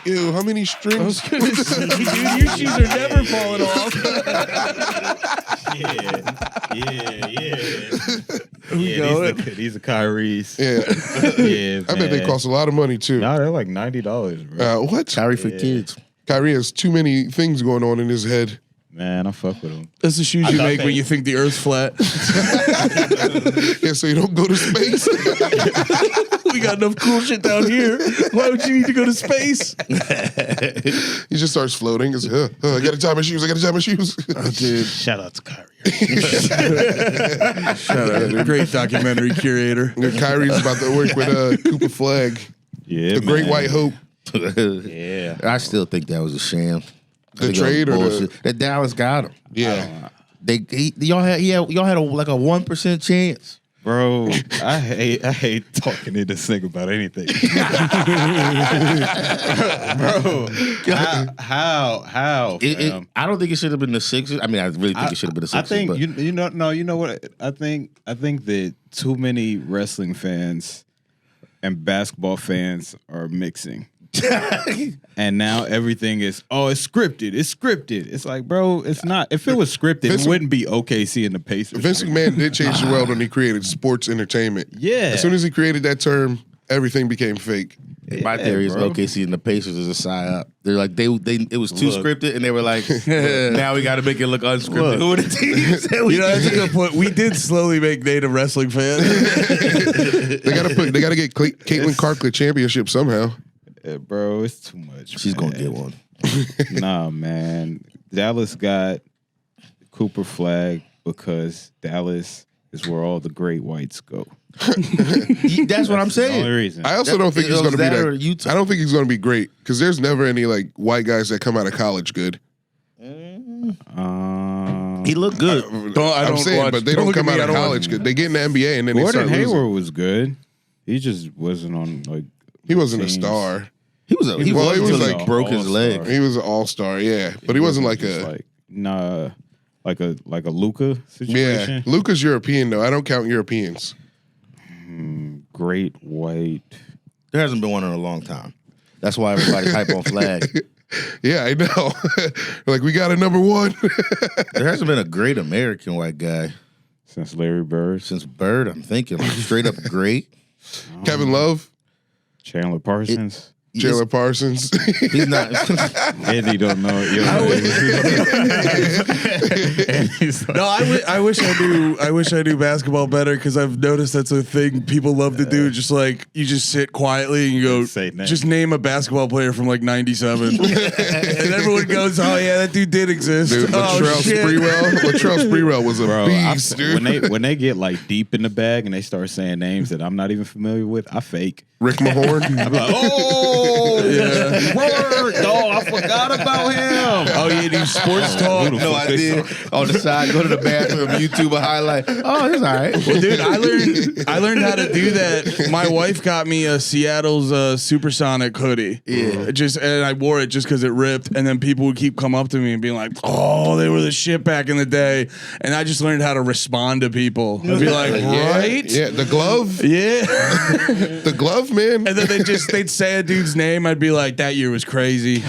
Ew, how many strings? Dude, your shoes are never falling off. These are Kyrie's. Yeah. Yeah, I bet they cost a lot of money, too. Nah, they're like $90, bro. What? Kyrie for kids. Kyrie has too many things going on in his head. Man, I fuck with him. That's the shoes you make when you think the Earth's flat. Yeah, so you don't go to space. We got enough cool shit down here. Why would you need to go to space? He just starts floating. It's, I gotta tie my shoes. I gotta tie my shoes. Dude, shout out to Kyrie. Shout out, great documentary curator. Kyrie's about to work with Cooper Flag, Yeah, the Great White Hope. Yeah. I still think that was a sham. The trade or that Dallas got him. Yeah. Y'all had like a 1% chance. Bro, I hate talking to this nigga about anything. Bro, how? I don't think it should have been the Sixers. I mean, I really think it should have been the Sixers. I think but. you know what? I think that too many wrestling fans and basketball fans are mixing. And now everything is, it's scripted. It's like, bro, it's not. If it was scripted, it wouldn't be OKC and the Pacers. Vince McMahon did change the world when he created sports entertainment. Yeah. As soon as he created that term, everything became fake. My theory is OKC and the Pacers is a psyop. They're like it was too scripted, and they were like, now we got to make it look unscripted. Who are the teams? That's a good point. We did slowly make native wrestling fans. They gotta get Caitlin Clark the championship somehow. Bro, it's too much. She's gonna get one. Nah, man. Dallas got Cooper Flag because Dallas is where all the great whites go. That's what I'm saying. The only reason. I also don't think he's going to be that. Utah. I don't think he's going to be great because there's never any like white guys that come out of college good. He looked good. I'm saying, but they don't come out of college good. They get in the NBA and then Gordon they start Hayward losing. was good. He just wasn't on like. He wasn't teams. a star. He was like broke his leg. He was an all-star, yeah, but he wasn't like a like a Luka situation. Yeah, Luka's European though. I don't count Europeans. Great white. There hasn't been one in a long time. That's why everybody's hype on Flag. Yeah, I know. Like we got a number one. There hasn't been a great American white guy Since Larry Bird. since Bird. I'm thinking like, straight up great. Kevin Love, Chandler Parsons. Chandler Parsons. He's not. Eddie don't know. No, I wish I knew. I wish I knew basketball better because I've noticed that's a thing people love to do. Just like you just sit quietly and you go, just name a basketball player from like '97, and everyone goes, "Oh yeah, that dude did exist." Dude, Latrell Sprewell was a beast, dude. When they get like deep in the bag and they start saying names that I'm not even familiar with, I fake. Rick Mahorn. I'm like, yeah. Word, dog, I forgot about him. Oh yeah, do sports talk. No idea. On the side, go to the bathroom, YouTube a highlight. Oh, that's all right. Well, dude, I learned how to do that. My wife got me a Seattle's Supersonic hoodie. Yeah, and I wore it just because it ripped. And then people would keep come up to me and being like, "Oh, they were the shit back in the day." And I just learned how to respond to people. I'd be like, "Right? Yeah, the glove. Yeah, the glove, man." And then they'd say a dude's name. I'd be like, "That year was crazy."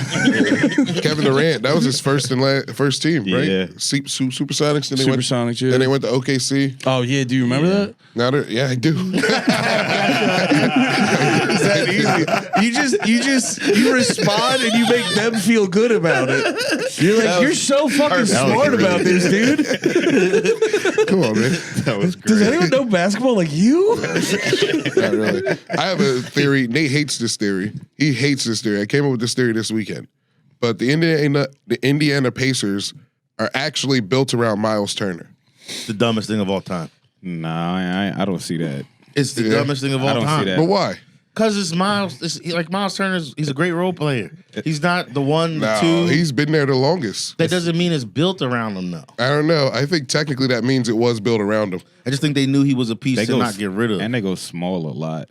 Kevin Durant, that was his first team, right? Yeah. Supersonics. Then Then they went to OKC. Oh yeah, do you remember that? Now, yeah, I do. It's that easy. You respond and you make them feel good about it. You're like, you're so fucking smart about this, dude. Come on, man. That was great. Does anyone know basketball like you? Not really. I have a theory. Nate hates this theory. He hates this theory. I came up with this theory this weekend. But the Indiana Pacers are actually built around Miles Turner. The dumbest thing of all time. Nah, I don't see that. It's the dumbest thing of all I don't time. see that. But why? Because it's Miles. Like Miles Turner. He's a great role player. He's not the one, the two. He's been there the longest. That doesn't mean it's built around him, though. I don't know. I think technically that means it was built around him. I just think they knew he was a piece to not get rid of. And they go small a lot.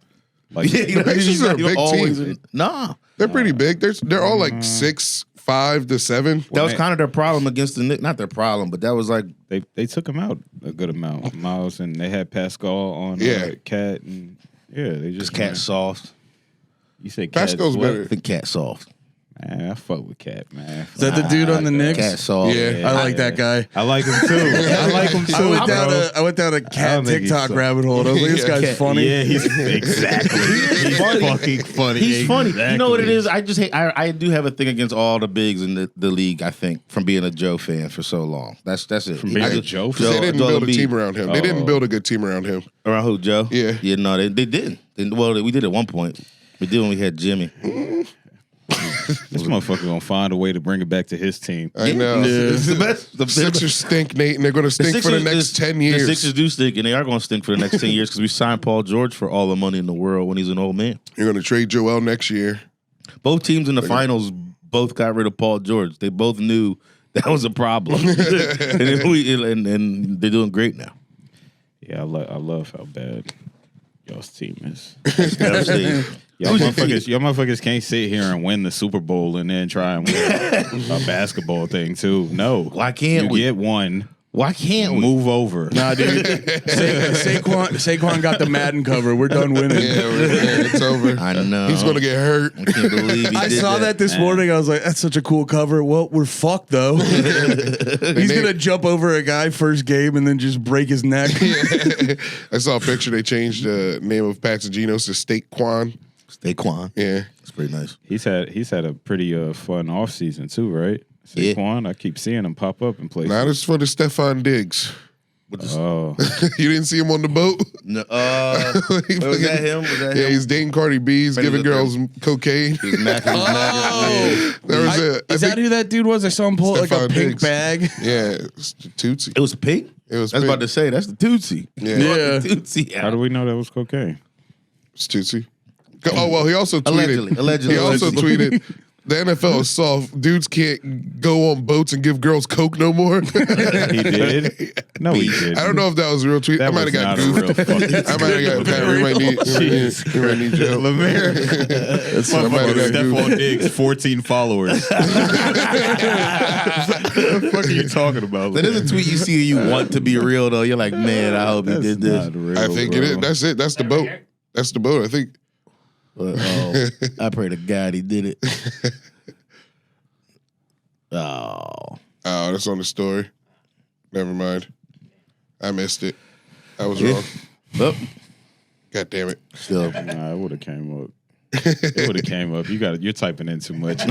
Like the Pacers are a big team. Nah. They're pretty big. They're all like 6'5" to 7. That was kind of their problem against the Knicks. Not their problem, but that was like they took him out a good amount. Miles and they had Pascal on Cat and they just Cat soft. You say Cat Pascal's better. I think Cat soft. Man, I fuck with Cat, man. Is that the dude on the Knicks? Cat soft. Yeah. I like that guy. I like him too. I like him too. I went down a cat don't think he's TikTok so- rabbit hole. And I was like, this Yeah, guy's Cat- funny. Yeah, he's exactly. He's fucking funny. He's funny. You know what it Exactly. is? I just hate. I do have a thing against all the bigs in the league. I think from being a Joe fan for so long. That's it. From being a Joe Because they didn't Joel build a Embiid. team around him. They didn't build a good team around him. Around who, Joe? Yeah. Yeah, no, they didn't. Well, we did at one point. We did when we had Jimmy. This motherfucker gonna find a way to bring it back to his team. I know. It's the best. The Sixers stink, Nate, and they're going to stink for the next 10 years. The Sixers do stink, and they are going to stink for the next 10 years because we signed Paul George for all the money in the world when he's an old man. You're going to trade Joel next year. Both teams in the finals both got rid of Paul George. They both knew that was a problem, and they're doing great now. Yeah, I love how bad y'all's team is. Devastating. Y'all motherfuckers can't sit here and win the Super Bowl and then try and win a basketball thing too. No, Why can't we? Get one? Why can't we? Move over. Nah, dude. Saquon got the Madden cover. We're done winning. It's over. I know. He's going to get hurt. I can't believe he I did saw that this morning. I was like, that's such a cool cover. Well, we're fucked, though. He's going to jump over a guy first game and then just break his neck. I saw a picture. They changed the name of Pasaginos to Steakquan. Steakquan. Yeah. It's pretty nice. He's had a pretty fun offseason too, right? Yeah. Saquon, I keep seeing him pop up in places. Now this is for the Stefan Diggs. Oh, You didn't see him on the boat? No, was that him? Was that Yeah, him? he's dating Cardi B. He's giving Friends girls cocaine. He's macking. There was Is that who that dude was? I saw him pull like a Stephon pink Diggs. bag. Yeah, it's the Tootsie. It was pink. It was I was pink. about to say that's the Tootsie. Yeah. Yeah. Tootsie. how do we know that was cocaine? It's Tootsie. Oh, well, he also tweeted. Allegedly. He also tweeted, the NFL is soft. Dudes can't go on boats and give girls coke no more. He did. No, he did. I don't know if that was a real tweet. I That might have was got not a real goofed. fucking. I might have got Pat. We might need Joe. LeMaire. I might have got Stephon goofed. Diggs, 14 followers. What the fuck are you talking about? That is a tweet you see and you want to be real though. You're like, man, I hope he That's did this. not real, I think bro. it is. That's it. That's the boat. That's the boat. I think. But, I pray to God he did it. Oh, Oh, that's on the story. Never mind. I missed it. I was wrong. well, God damn it. still. Nah, it would have came up. It would have came up. You're typing in too much. If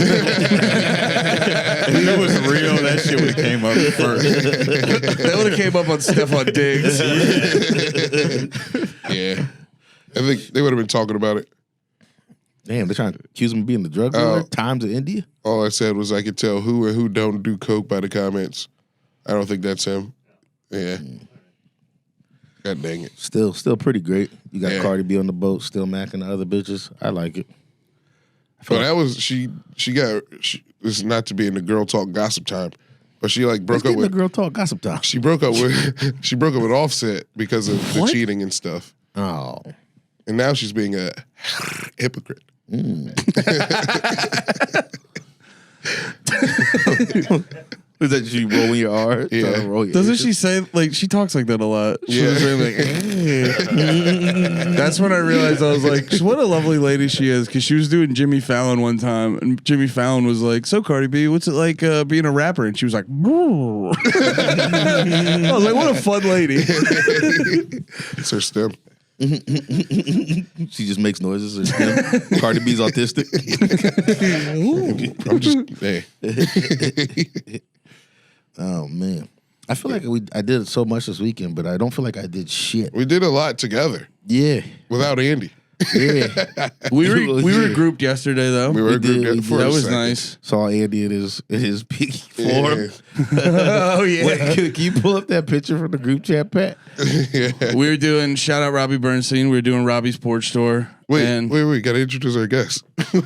it was real, that shit would have came up first. That would have came up on Stephon Diggs. Yeah. I think they would have been talking about it. Damn, they're trying to accuse him of being the drug dealer. Times of India. All I said was I could tell who and who don't do coke by the comments. I don't think that's him. Yeah. God dang it. Still pretty great. You got Yeah. Cardi B on the boat, still macking the other bitches. I like it. But that was she this is not to be in the girl talk gossip time, but she like broke Let's up get in with the girl talk gossip time. she broke up with Offset because of the cheating and stuff. Oh, And now she's being a hypocrite. is that you rolling your R? Yeah. Trying to roll your Doesn't R's? she say, like, she talks like that a lot? She Yeah. was saying, like, that's when I realized I was like, what a lovely lady she is. Because she was doing Jimmy Fallon one time, and Jimmy Fallon was like, so Cardi B, what's it like being a rapper? And she was like, I was like, what a fun lady. It's her stem. She just makes noises. Cardi B's autistic. I'm just hey. Oh man, I feel like I did so much this weekend, but I don't feel like I did shit. We did a lot together Yeah, without Andy. yeah. We were grouped yesterday, though. We were did, grouped we for did. a That was second. nice. Saw Andy in his peak form. Oh, yeah. Wait, can you pull up that picture from the group chat, Pat? We were doing, shout out Robbie Bernstein. We were doing Robbie's Porch Store. Wait, and gotta introduce our guest. No,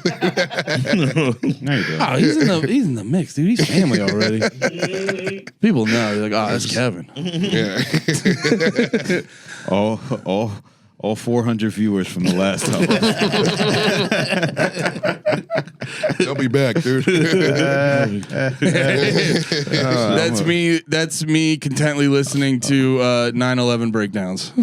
you don't. Oh, he's in the mix, dude. He's family already. People know. They're like, oh, that's Kevin. Yeah. all 400 viewers from the last host. They'll be back, dude. That's me contently listening to 9/11 breakdowns. He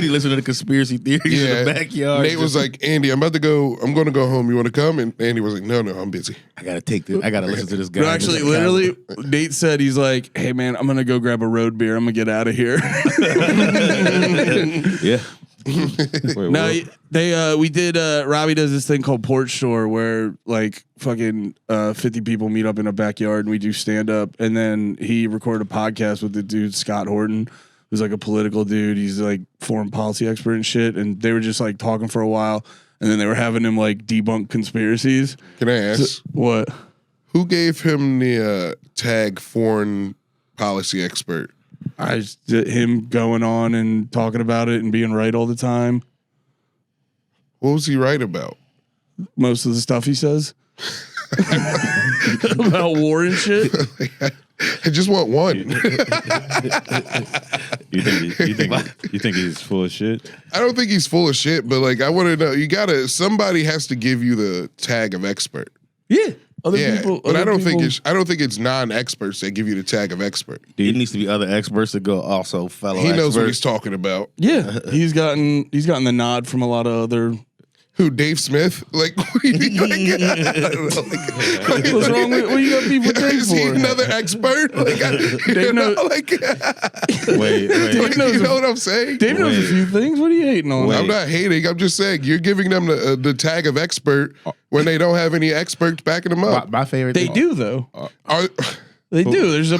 listened to the conspiracy theories in the backyard. Nate was like, Andy, I'm going to go home. You want to come? And Andy was like, no, I'm busy. I got to listen to this guy. But actually, literally, Nate said, he's like, hey, man, I'm going to go grab a road beer. I'm going to get out of here. Yeah. Wait, No, what? we did. Robbie does this thing called Porch Store, where like fucking 50 people meet up in a backyard and we do stand up. And then he recorded a podcast with the dude Scott Horton, who's like a political dude. He's like foreign policy expert and shit. And they were just like talking for a while, and then they were having him like debunk conspiracies. Can I ask? What? Who gave him the tag foreign policy expert? Him going on and talking about it and being right all the time. What was he right about? Most of the stuff he says about war and shit. I just want one. You think he's full of shit? I don't think he's full of shit, but like I want to know. Somebody has to give you the tag of expert. Yeah. Other Yeah, people, but I other don't think people- it's non-experts that give you the tag of expert. It needs to be other experts that go also fellow He knows what he's experts. talking about. Yeah, he's gotten the nod from a lot of other. Who, Dave Smith? Like, what do you mean? Like, I don't know, like, What's wrong with what you got beef with Dave is he for? another expert? Like, Dave knows- Wait. like, knows you know a- what I'm saying? Dave knows a few things. What are you hating on? I'm not hating. I'm just saying you're giving them the tag of expert when they don't have any experts backing them up. My favorite They thing. do though. Are- They do. There's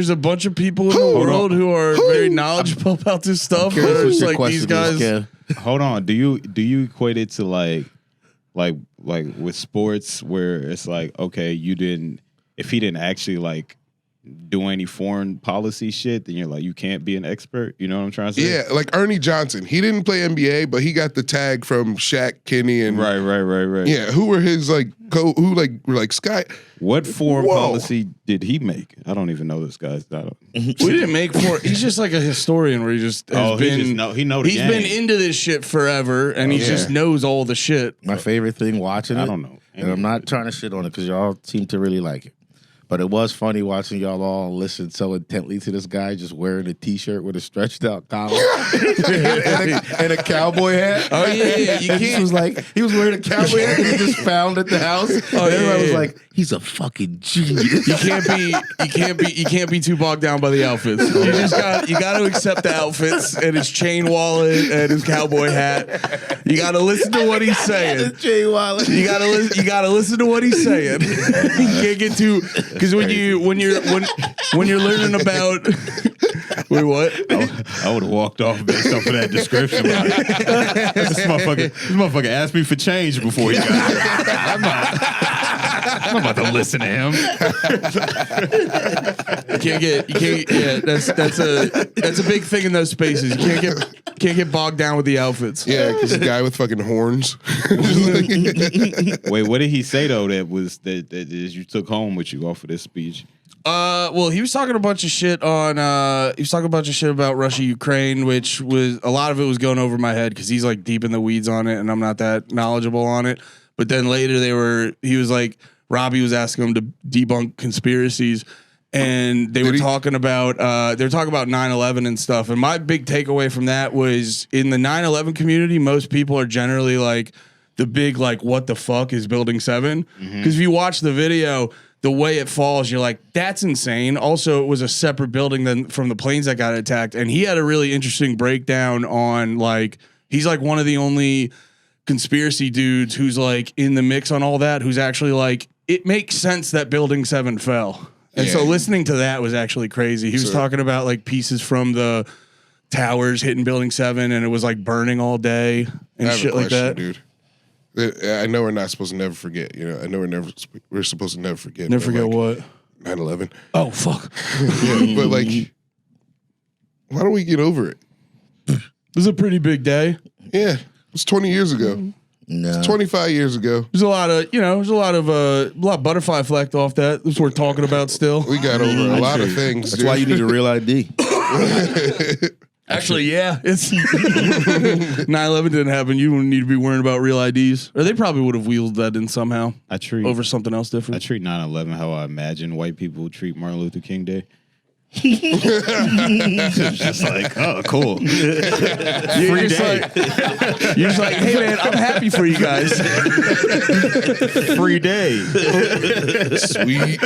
a bunch of people in the world who are very knowledgeable about this stuff. Curious Where what it's your like these question is, guys. Kev. Hold on. Do you equate it to like with sports where it's like, okay, if he didn't actually like do any foreign policy shit, then you're like, you can't be an expert. You know what I'm trying to say? yeah, like Ernie Johnson. He didn't play NBA, but he got the tag from Shaq, Kenny, and Right. yeah. Who were his like who were like Sky? What foreign Whoa. policy did he make? I don't even know this guy's. We didn't make for. He's just like a historian where he just has been. he know the He's game. been into this shit forever, and he just knows all the shit. My favorite thing watching it. I don't know. And I'm not trying to shit on it because y'all seem to really like it. But it was funny watching y'all all listen so intently to this guy just wearing a T-shirt with a stretched out collar and a cowboy hat. Oh yeah, you And can't. was like, he was wearing a cowboy hat that he just found at the house. Oh, And everybody was yeah. like, he's a fucking genius. You can't be too bogged down by the outfits. You got to accept the outfits and his chain wallet and his cowboy hat. You got to listen to what he's saying. Jay Wallace. You gotta listen to what he's saying. You can't get too because when you're learning about wait what? I would have walked off based off of that description. This motherfucker asked me for change before he got here. I'm not about to listen to him. That's a big thing in those spaces. You can't get bogged down with the outfits. Yeah, because the guy with fucking horns. Wait, what did he say though? That you took home with you off of this speech? Well, he was talking a bunch of shit about Russia, Ukraine, which was a lot of it was going over my head because he's like deep in the weeds on it, and I'm not that knowledgeable on it. But then later he was like, Robbie was asking him to debunk conspiracies, and they were talking about 9/11 and stuff. And my big takeaway from that was in the 9/11 community, most people are generally like the big like what the fuck is Building 7? Because if you watch the video, the way it falls, you're like, that's insane. Also, it was a separate building than from the planes that got attacked. And he had a really interesting breakdown on like, he's like one of the only conspiracy dudes who's like in the mix on all that, who's actually like, it makes sense that Building 7 fell. And so listening to that was actually crazy. He was talking about like pieces from the towers hitting Building 7 and it was like burning all day and I have shit a like question, that. dude. I know we're not supposed to never forget. You know, I know we're supposed to never forget. Never but, forget like, what? 9/11. Oh, fuck. Yeah, but like, why don't we get over it? It was a pretty big day. Yeah, it was 20 years ago. No. 25 years ago. There's a lot of butterfly effect off that. That's what we're talking about still. We got over a lot of things. That's dude. why you need a real ID. Actually, yeah, it's 9/11 didn't happen. You wouldn't need to be worrying about real IDs, or they probably would have wheeled that in somehow I treat over something else I different. treat 9/11 how I imagine white people treat Martin Luther King Day. It's just like, oh, cool. Free day. You're just like, hey man, I'm happy for you guys. Free day. Sweet.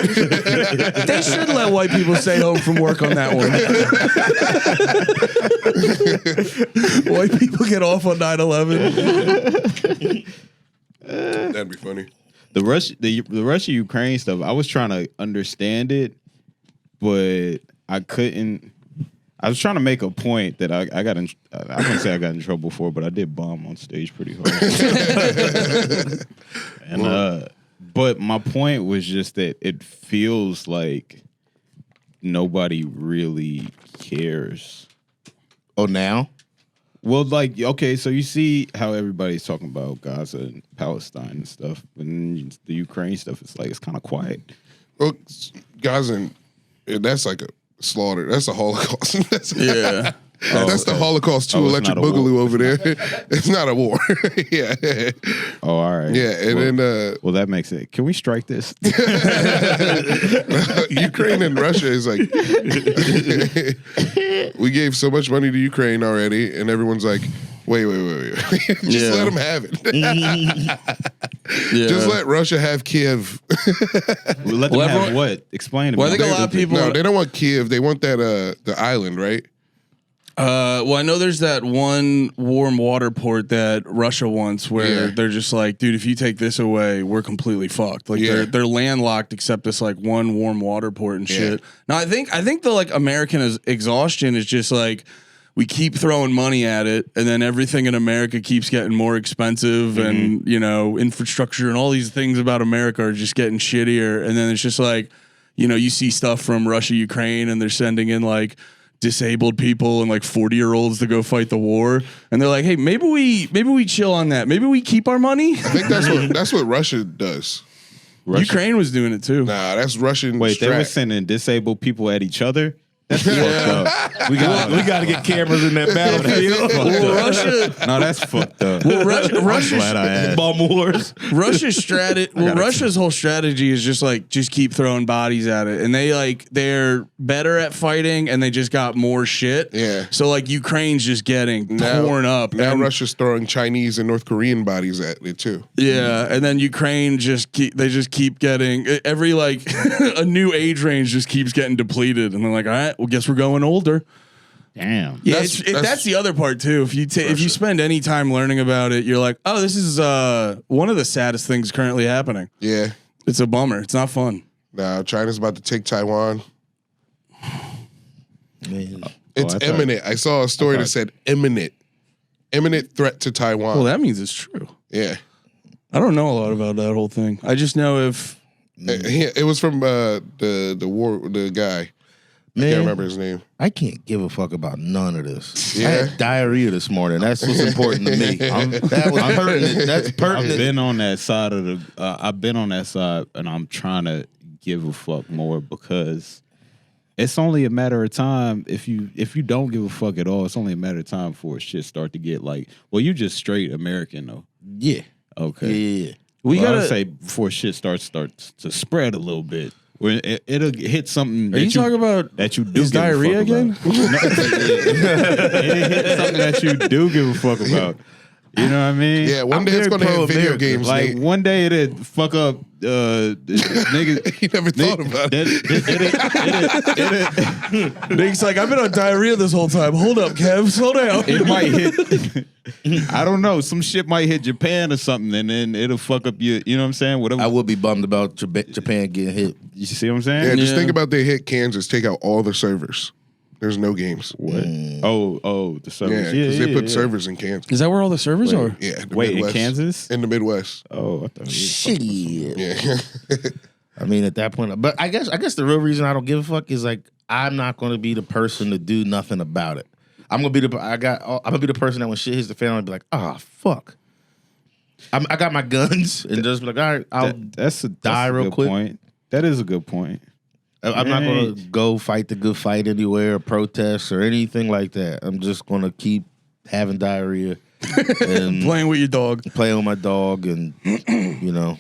They should let white people stay home from work on that one. White people get off on 9/11. That'd be funny. The Russia-Ukraine stuff, I was trying to understand it, but I couldn't. I was trying to make a point that I got in. I wouldn't say I got in trouble for, but I did bomb on stage pretty hard. And but my point was just that it feels like nobody really cares. Oh, now? Well, like, okay, so you see how everybody's talking about Gaza and Palestine and stuff, and the Ukraine stuff is like it's kind of quiet. Well, Gaza, that's like a slaughter. That's a Holocaust. That's the Holocaust 2 Oh, it's Electric not a war. Boogaloo over there. It's not a war. Yeah. Oh, all right. Yeah, and then Well, that makes it. Can we strike this? Ukraine and Russia is like, we gave so much money to Ukraine already, and everyone's like, wait. Just let them have it. Just let Russia have Kiev. Let them have what? Explain to me. Well, I think a lot of people. No, they don't want Kiev. They want that the island, right? Well, I know there's that one warm water port that Russia wants where they're just like, dude, if you take this away, we're completely fucked. Like they're landlocked except this like one warm water port and shit. Now I think the like American exhaustion is just like we keep throwing money at it, and then everything in America keeps getting more expensive, and you know, infrastructure and all these things about America are just getting shittier. And then it's just like, you know, you see stuff from Russia, Ukraine, and they're sending in like disabled people and like 40-year-olds to go fight the war, and they're like, hey, maybe we chill on that. Maybe we keep our money. I think that's what Russia does. Ukraine was doing it too. Nah, that's Russian. Wait, they were strat. sending disabled people at each other? That's fucked up. We got to get cameras in that battlefield. Russia. No, that's fucked up. Well, I'm glad I asked. Bomb wars. Russia's whole strategy is just keep throwing bodies at it, and they're better at fighting, and they just got more shit. Yeah. So like Ukraine's just getting torn up. Now and, Russia's throwing Chinese and North Korean bodies at it too. Yeah, and then Ukraine just keep getting every like a new age range just keeps getting depleted, and they're like, all right, well, guess we're going older. Damn. Yeah, That's that's the other part too. If you spend any time learning about it, you're like, oh, this is one of the saddest things currently happening. Yeah. It's a bummer. It's not fun. Now China's about to take Taiwan. Man. It's imminent. I saw a story that said imminent threat to Taiwan. Well, that means it's true. Yeah. I don't know a lot about that whole thing. I just know if It was from the guy. I Man, can't remember his name. I can't give a fuck about none of this. Yeah. I had diarrhea this morning. That's what's important to me. That was pertinent. That's I've pertinent. been on that side of the. I've been on that side, and I'm trying to give a fuck more because it's only a matter of time. If you don't give a fuck at all, it's only a matter of time before shit start to get like. Well, you just straight American though. Yeah. Okay. Yeah. we I gotta would say before shit starts to spread a little bit. When it'll hit something. Are you talking about that you do his give a diarrhea fuck again? about. It hit something that you do give a fuck about. You know what I mean? Yeah, one day it's gonna hit video games. Like Nate. one day it'll fuck up niggas. He never thought about it. Nick's like, I've been on diarrhea this whole time. Hold up, Kev. Slow down. It might hit. I don't know. Some shit might hit Japan or something, and then it'll fuck up your. You know what I'm saying? Whatever. I would be bummed about Japan getting hit. You see what I'm saying? Yeah, just think about they hit Kansas, take out all the servers. There's no games. What? Oh, the Yeah, servers. because they put servers in Kansas. Is that where all the servers are? Yeah, the Wait, in Midwest. Kansas? In the Midwest. Oh, I thought. Shit. Yeah. I mean, at that point, but I guess the real reason I don't give a fuck is like I'm not going to be the person to do nothing about it. I'm gonna be the person that when shit hits the fan, I'll be like, ah, fuck. I got my guns and just be like, all right, I'll That's a die real good quick. point. That is a good point. I'm not going to go fight the good fight anywhere, or protest, or anything like that. I'm just going to keep having diarrhea and Playing with your dog. playing with my dog, and you know.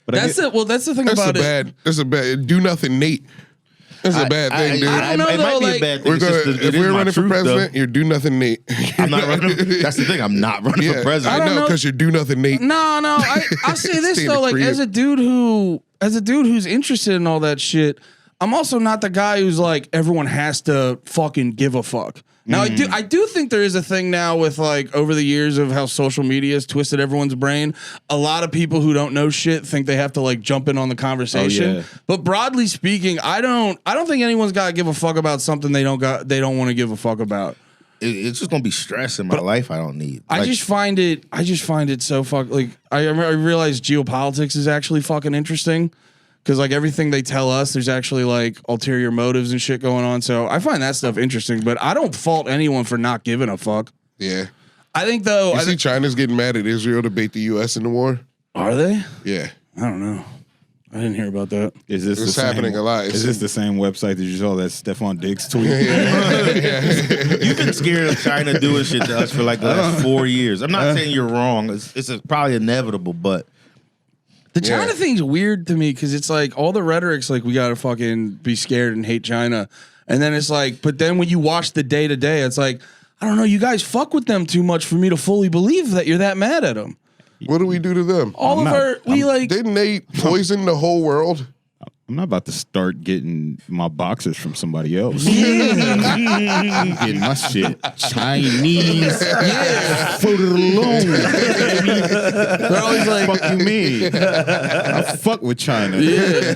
But That's it. Well, that's the thing about it. That's a bad. Do nothing, Nate. That's a bad thing, dude. I don't know, it might though, be like- a bad thing. If we're running for president, you're do nothing, Nate. I'm not running. That's the thing. I'm not running for president. I know know. because you're do nothing, Nate. No, I'll say this Stay in though, the like crib. as a dude who's interested in all that shit, I'm also not the guy who's like everyone has to fucking give a fuck. Now I do think there is a thing now with like over the years of how social media has twisted everyone's brain. A lot of people who don't know shit think they have to like jump in on the conversation. Oh, yeah. But broadly speaking, I don't think anyone's got to give a fuck about something they don't want to give a fuck about. It's just gonna be stress in my life. I don't need. I just find it so like I realize geopolitics is actually fucking interesting because like everything they tell us, there's actually like ulterior motives and shit going on. So I find that stuff interesting, but I don't fault anyone for not giving a fuck. Yeah. I think though, You see China's getting mad at Israel to bait the U.S. in the war? are they? Yeah. I don't know. I didn't hear about that. Is this It's the same, happening a lot. Is this the same website that you saw that Stephon Diggs tweet? You've been scared of China doing shit to us for like the last 4 years. I'm not saying you're wrong. It's probably inevitable, but The China thing's weird to me because it's like all the rhetoric's like we gotta fucking be scared and hate China, and then it's like, but then when you watch the day to day, it's like I don't know, you guys fuck with them too much for me to fully believe that you're that mad at them. What do we do to them? Didn't they poison the whole world? I'm not about to start getting my boxers from somebody else. I'm getting my shit Chinese. Yeah. Photo alone. They're always like, Fuck you mean? I fuck with China. yeah.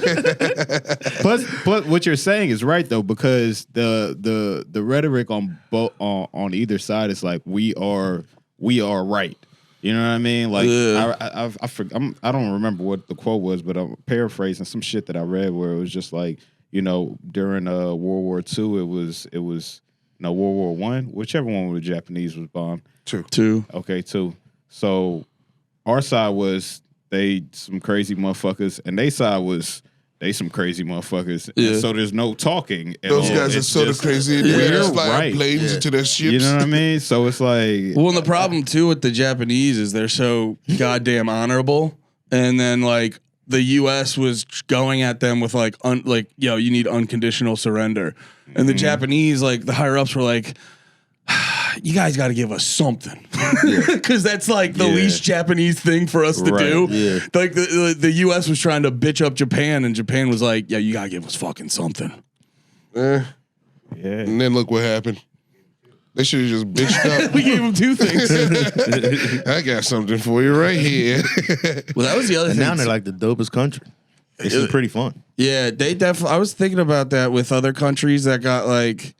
But what you're saying is right though, because the rhetoric on on either side is like we are right. You know what I mean? Like I don't remember what the quote was, but I'm paraphrasing some shit that I read where it was just like, you know, during World War II, it was World War One, whichever one with the Japanese was bombed. Two. Okay, two. So our side was they some crazy motherfuckers, and they side was they some crazy motherfuckers. Yeah. And so there's no talking. at Those all. guys are It's sort of just- crazy. Yeah, They just fly right. planes into their ships. You know what I mean? So it's like Well, and the problem too with the Japanese is they're so goddamn honorable, and then like the U.S. was going at them with like yo, you need unconditional surrender, and the Japanese like the higher ups were like, you guys got to give us something, because that's like the least Japanese thing for us to Right, do. yeah. Like the U.S. was trying to bitch up Japan, and Japan was like, yeah, you got to give us fucking something. yeah. And then look what happened. They should have just bitched up. We gave them two things. I got something for you right here. Well, that was the other and thing. now they're like the dopest country. This is pretty fun. Yeah, they definitely. I was thinking about that with other countries that got like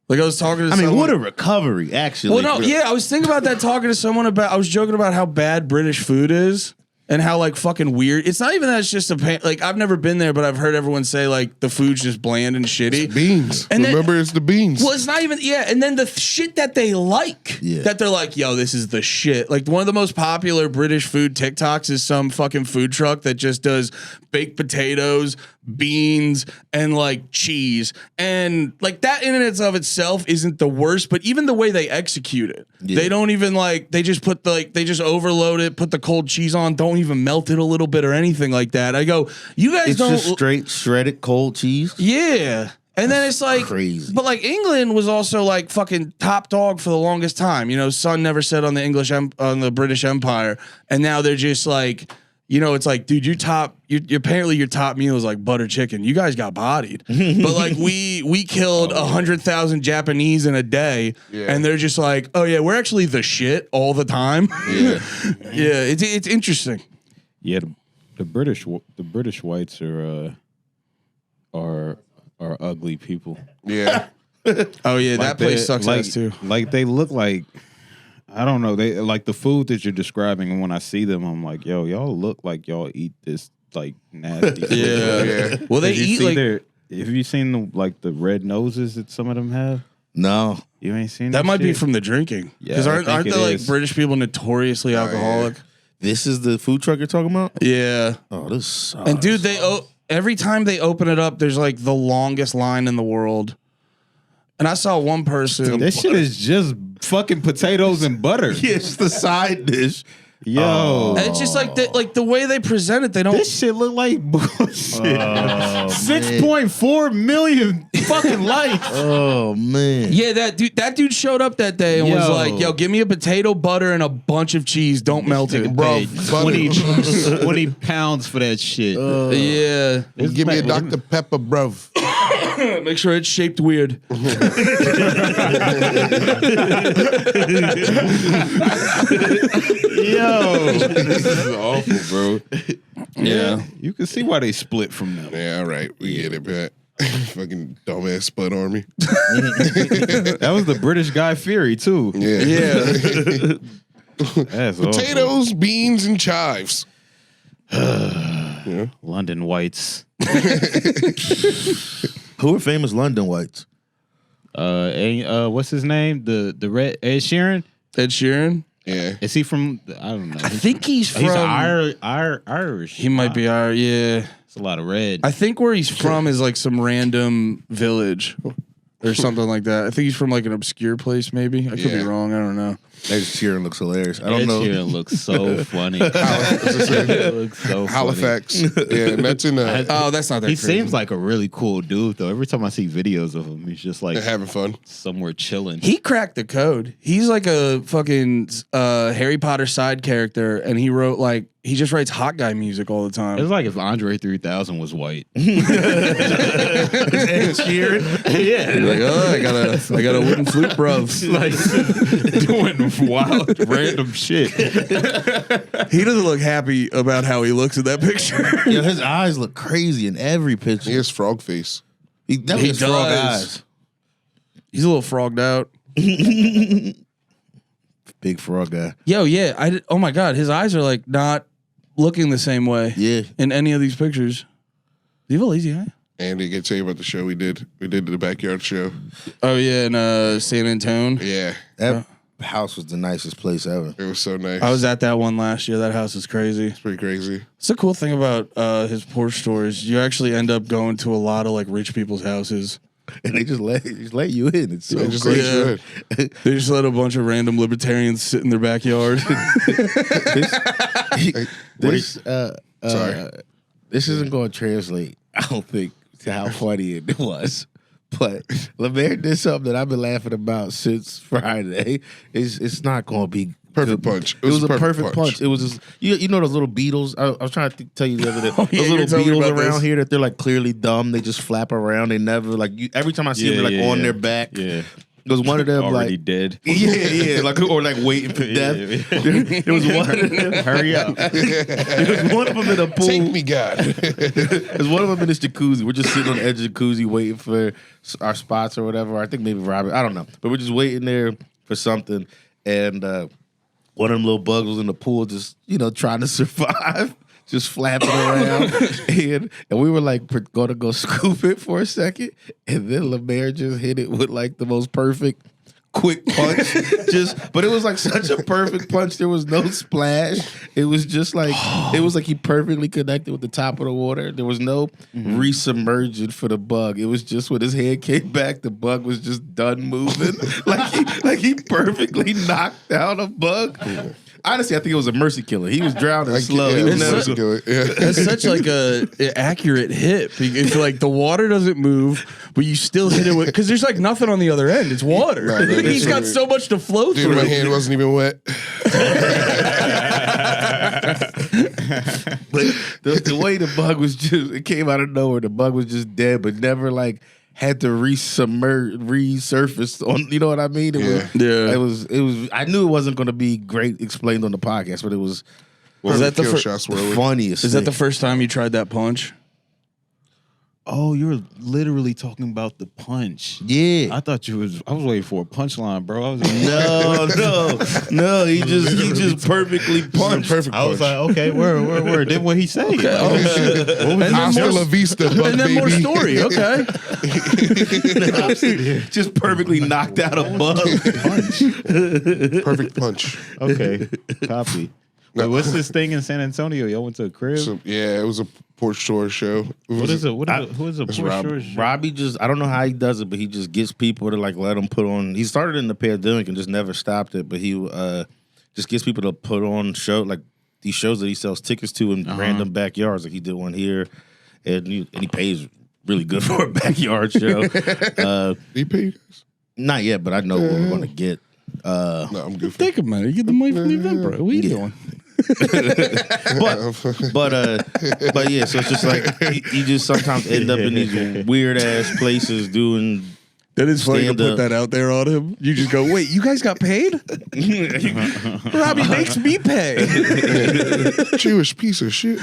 I was talking to. I mean, someone, what a recovery, actually. Well, no, yeah, I was thinking about that talking to someone about. I was joking about how bad British food is and how like fucking weird. It's not even that it's just like I've never been there, but I've heard everyone say like the food's just bland and shitty. Beans. And then- Remember, it's the beans. Well, it's not even and then the shit that they like, that they're like, yo, this is the shit. Like one of the most popular British food TikToks is some fucking food truck that just does baked potatoes, beans, and like cheese, and like that in and of itself isn't the worst, but even the way they execute it, they don't even like they just put they just overload it, put the cold cheese on, don't even melt it a little bit or anything like that. I go, you guys It's don't just straight shredded cold cheese. yeah. And then it's like crazy. But like England was also like fucking top dog for the longest time. You know, sun never set on the British Empire, and now they're just like, you know, it's like, dude, apparently your top meal is like butter chicken. You guys got bodied, but like we killed 100,000 Japanese in a day, and they're just like, oh yeah, we're actually the shit all the time. Yeah, yeah, it's interesting. Yeah, the British whites are ugly people. Yeah. Oh yeah, that place sucks like, ass too. Like they look like I don't know. They like the food that you're describing, and when I see them, I'm like, yo, y'all look like y'all eat this like nasty. food. Yeah. Well, they eat like have you seen the red noses that some of them have? No. You ain't seen that. Might be shit? from the drinking. Yeah, Because I aren't think the it like is. British people notoriously alcoholic? This is the food truck you're talking about? Yeah. Oh, this sucks. And dude, every time they open it up, there's like the longest line in the world. And I saw one person. This shit is just fucking potatoes and butter. Yeah, it's the side dish. Yo. And it's just like the way they present it, they don't. This shit look like bullshit. 6.4 million fucking likes. Oh man. Yeah, that dude showed up that day and was Yo. like, "Yo, give me a potato, butter, and a bunch of cheese. Don't melt it, bro." Bro, 20 pounds for that shit. Yeah, Give me a Dr. Pepper, bro. make sure it's shaped weird. Yo, this is awful, bro. Yeah, You can see why they split from them. Yeah, all right. We get it, Pat. Fucking dumbass split army. That was the British Guy Fieri too. Yeah. yeah. That's awful. Potatoes, beans, and chives. London whites. Who are famous London whites? What's his name? The red Ed Sheeran. Ed Sheeran. Yeah. Is he from? I don't know. I think he's from. He's Irish. He might be Irish. Yeah. It's a lot of red. I think where he's from is like some random village or something like that. I think he's from like an obscure place, maybe. I could be Yeah. wrong. I don't know. Ed Sheeran looks hilarious. I don't Ed know. Sheeran looks so funny. It looks so Halifax. Yeah, and that's in Oh, that's not that He crazy. seems like a really cool dude, though. Every time I see videos of him, he's just like having fun. somewhere chilling. He cracked the code. He's like a fucking Harry Potter side character, and he just writes hot guy music all the time. It's like if Andre 3000 was white. Ed Sheeran. Yeah, He's like, oh, I got a wooden flute, bro. like doing wild, random shit. He doesn't look happy about how he looks in that picture. Yeah, his eyes look crazy in every picture. He has frog face. He definitely has frog does. eyes. He's a little frogged out. Big frog guy. Yo, yeah. Oh my God, his eyes are like not looking the same way. Yeah. In any of these pictures. Do you have a lazy eye? Andy, I can tell you about the show we did. We did the backyard show. Oh yeah, in San Antonio. Yeah. That house was the nicest place ever. It was so nice. I was at that one last year. That house is crazy. It's pretty crazy. It's the cool thing about his Porsche stores. You actually end up going to a lot of like rich people's houses. And they just let you in. It's so They just crazy. let you in. They just let a bunch of random libertarians sit in their backyard. This Sorry. this isn't going to translate, I don't think, to how funny it was. But LeMaire did something that I've been laughing about since Friday. It's not going to be Perfect good. punch. It was a perfect punch. It was just, you know those little beetles. I was trying to tell you the other day. Oh, yeah, those you were little telling me beetles about around this. here that they're like clearly dumb. They just flap around. They never like you. Every time I see them, they're like on their back. Yeah. There was one of them Already like dead. yeah, like or like waiting for death. There was one of them. Hurry up. There was one of them in a pool. Take me, God. There's one of them in this jacuzzi. We're just sitting on the edge of the jacuzzi waiting for our spots or whatever. I think maybe Robert. I don't know. But we're just waiting there for something. And one of them little bugs was in the pool just, trying to survive. Just flapping around. and we were like going to go scoop it for a second. And then LeMaire just hit it with like the most perfect quick punch. But it was like such a perfect punch. There was no splash. It was just like, it was like he perfectly connected with the top of the water. There was no resubmerging for the bug. It was just when his head came back, the bug was just done moving. like he perfectly knocked out a bug. Honestly, I think it was a mercy killer. He was drowning slow. He was never That's such like a accurate hit. It's like the water doesn't move, but you still hit it with because there's like nothing on the other end. It's water. No, He's got so much to flow Dude, through. my hand wasn't even wet. But the way the bug was it came out of nowhere. The bug was just dead, but never like had to resurface on. You know what I mean? It was. I knew it wasn't going to be great explained on the podcast, but it was. Was that the kill fir- shots The were funniest. Is that thing. the first time you tried that punch? Oh, you were literally talking about the punch. Yeah. I thought I was waiting for a punchline, bro. I was like, No. He just perfectly punched. Perfect I was punch. like, okay, where? Then what he say? Oh, shit. What was Hasta la vista, bug And then more baby. story. Okay. Just perfectly knocked out a bug. Perfect punch. Okay, copy. But what's this thing in San Antonio? Y'all went to a crib? So, yeah, it was a Port Shore show. Who is a Port Shore show? Robbie I don't know how he does it, but he just gets people to like let him put on. He started in the pandemic and just never stopped it, but he just gets people to put on these shows that he sells tickets to in random backyards. Like he did one here, and he pays really good for a backyard show. He pay you guys? Not yet, but I know what we're going to get. No, I'm good. Think about it. You get the money from the event, bro. What are you doing? but yeah, so it's just like you just sometimes end up in these weird ass places doing. That is funny to put stand-up. that out there on him. You just go, wait, you guys got paid? Robbie makes me pay. Jewish piece of shit.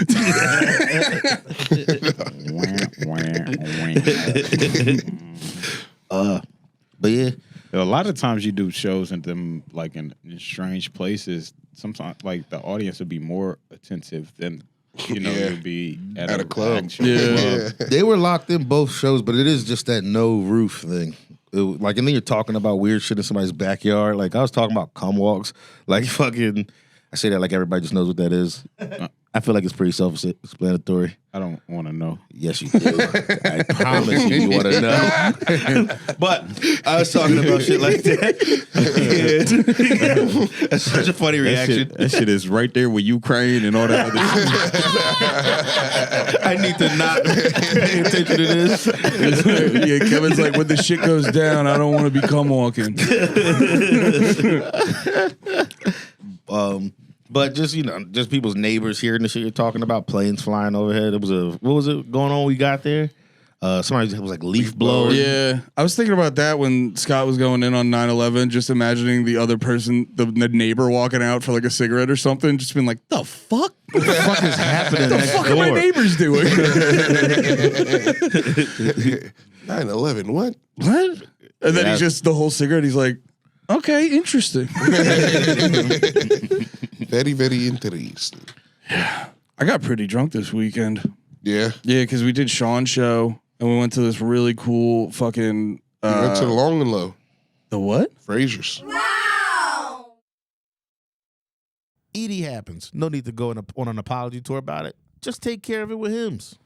But yeah, A lot of times you do shows in them like in strange places. Sometimes like the audience would be more attentive than you'd be at a club. actual Yeah. club. they were locked in both shows, but it is just that no roof thing. And then you're talking about weird shit in somebody's backyard. Like I was talking about cum walks. Like fucking, I say that like everybody just knows what that is. I feel like it's pretty self-explanatory. I don't want to know. Yes, you do. I promise you want to know. But I was talking about shit like that. Yeah. That's such a funny reaction. That shit is right there with Ukraine and all that other shit. I need to not pay attention to this. Yeah, Kevin's like, when the shit goes down, I don't want to be cum walking. But just just people's neighbors hearing the shit you're talking about, planes flying overhead. It was what was it going on? We got there. Somebody was like leaf blowing. Yeah, I was thinking about that when Scott was going in on 9/11. Just imagining the other person, the neighbor, walking out for like a cigarette or something, just being like, "The fuck? What the fuck is happening? What the fuck are my neighbors doing?" 9/11. What? What? And then he's just the whole cigarette. He's like, "Okay, interesting." Very, very interesting. I got pretty drunk this weekend. Yeah. Yeah, because we did Sean's show and we went to this really cool fucking. We went to the Long and Low. The what? Frasier's. ED happens. No need to go on an apology tour about it. Just take care of it with Hims.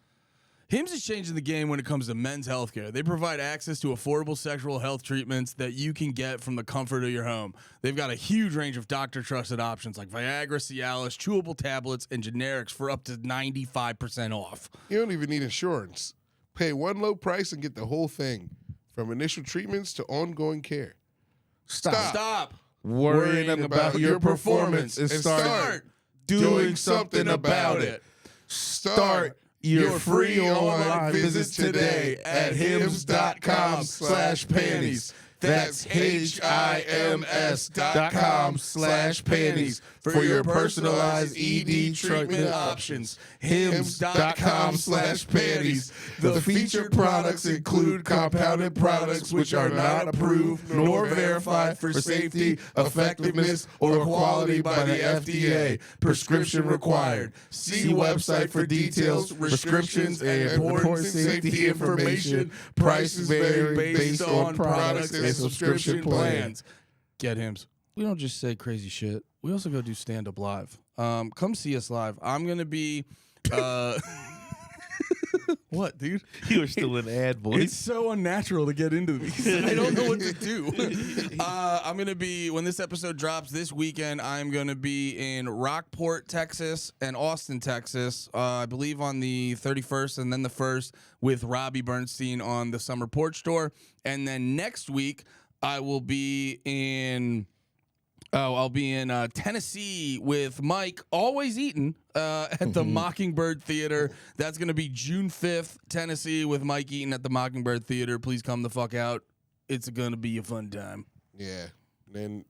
Hims is changing the game when it comes to men's healthcare. They provide access to affordable sexual health treatments that you can get from the comfort of your home. They've got a huge range of doctor-trusted options like Viagra, Cialis, chewable tablets, and generics for up to 95% off. You don't even need insurance. Pay one low price and get the whole thing, from initial treatments to ongoing care. Stop worrying about your performance and start doing something about it. Start your free online visits today at hims.com/panties. That's HIMS.com/panties for your personalized ED treatment options. HIMS.com/panties. The featured products include compounded products which are not approved nor verified for safety, effectiveness, or quality by the FDA. Prescription required. See website for details, restrictions, and important safety information. Prices vary based on products and subscription plans. Get Hims. We don't just say crazy shit. We also go do stand-up live. Come see us live. I'm going to be... What, dude? You were still an ad voice. It's so unnatural to get into these. I don't know what to do. I'm going to be, when this episode drops this weekend, I'm going to be in Rockport, Texas, and Austin, Texas, I believe on the 31st and then the 1st with Robbie Bernstein on the Summer Porch Tour. And then next week, I will be in... I'll be in Tennessee with Mike, always eating, at the Mockingbird Theater. That's going to be June 5th, Tennessee, with Mike Eaton at the Mockingbird Theater. Please come the fuck out. It's going to be a fun time. Yeah. Then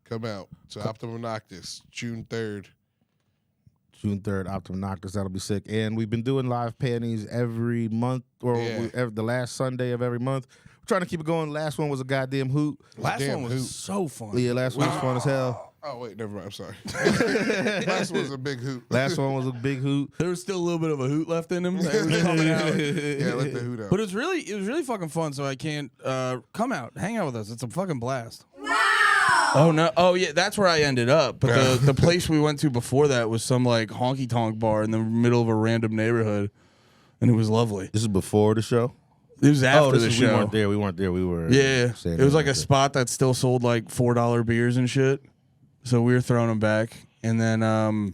come out to Optimum Noctis, June 3rd. June 3rd, Optimum Noctis. That'll be sick. And we've been doing live panties every month, or the last Sunday of every month. Trying to keep it going. Last one was a goddamn hoot. Last one was so fun. Yeah, last one was fun as hell. Oh, wait, never mind. I'm sorry. Last one was a big hoot. Last one was a big hoot. There was still a little bit of a hoot left in him. That was coming out. Yeah, let the hoot out. But it was really fucking fun, so I can't come out. Hang out with us. It's a fucking blast. Oh no! Oh yeah, that's where I ended up. But the place we went to before that was some like honky tonk bar in the middle of a random neighborhood, and it was lovely. This is before the show. It was after the We show. weren't there. We weren't there. We were. Yeah, saying it was that like a spot that still sold like $4 beers and shit. So we were throwing them back, and then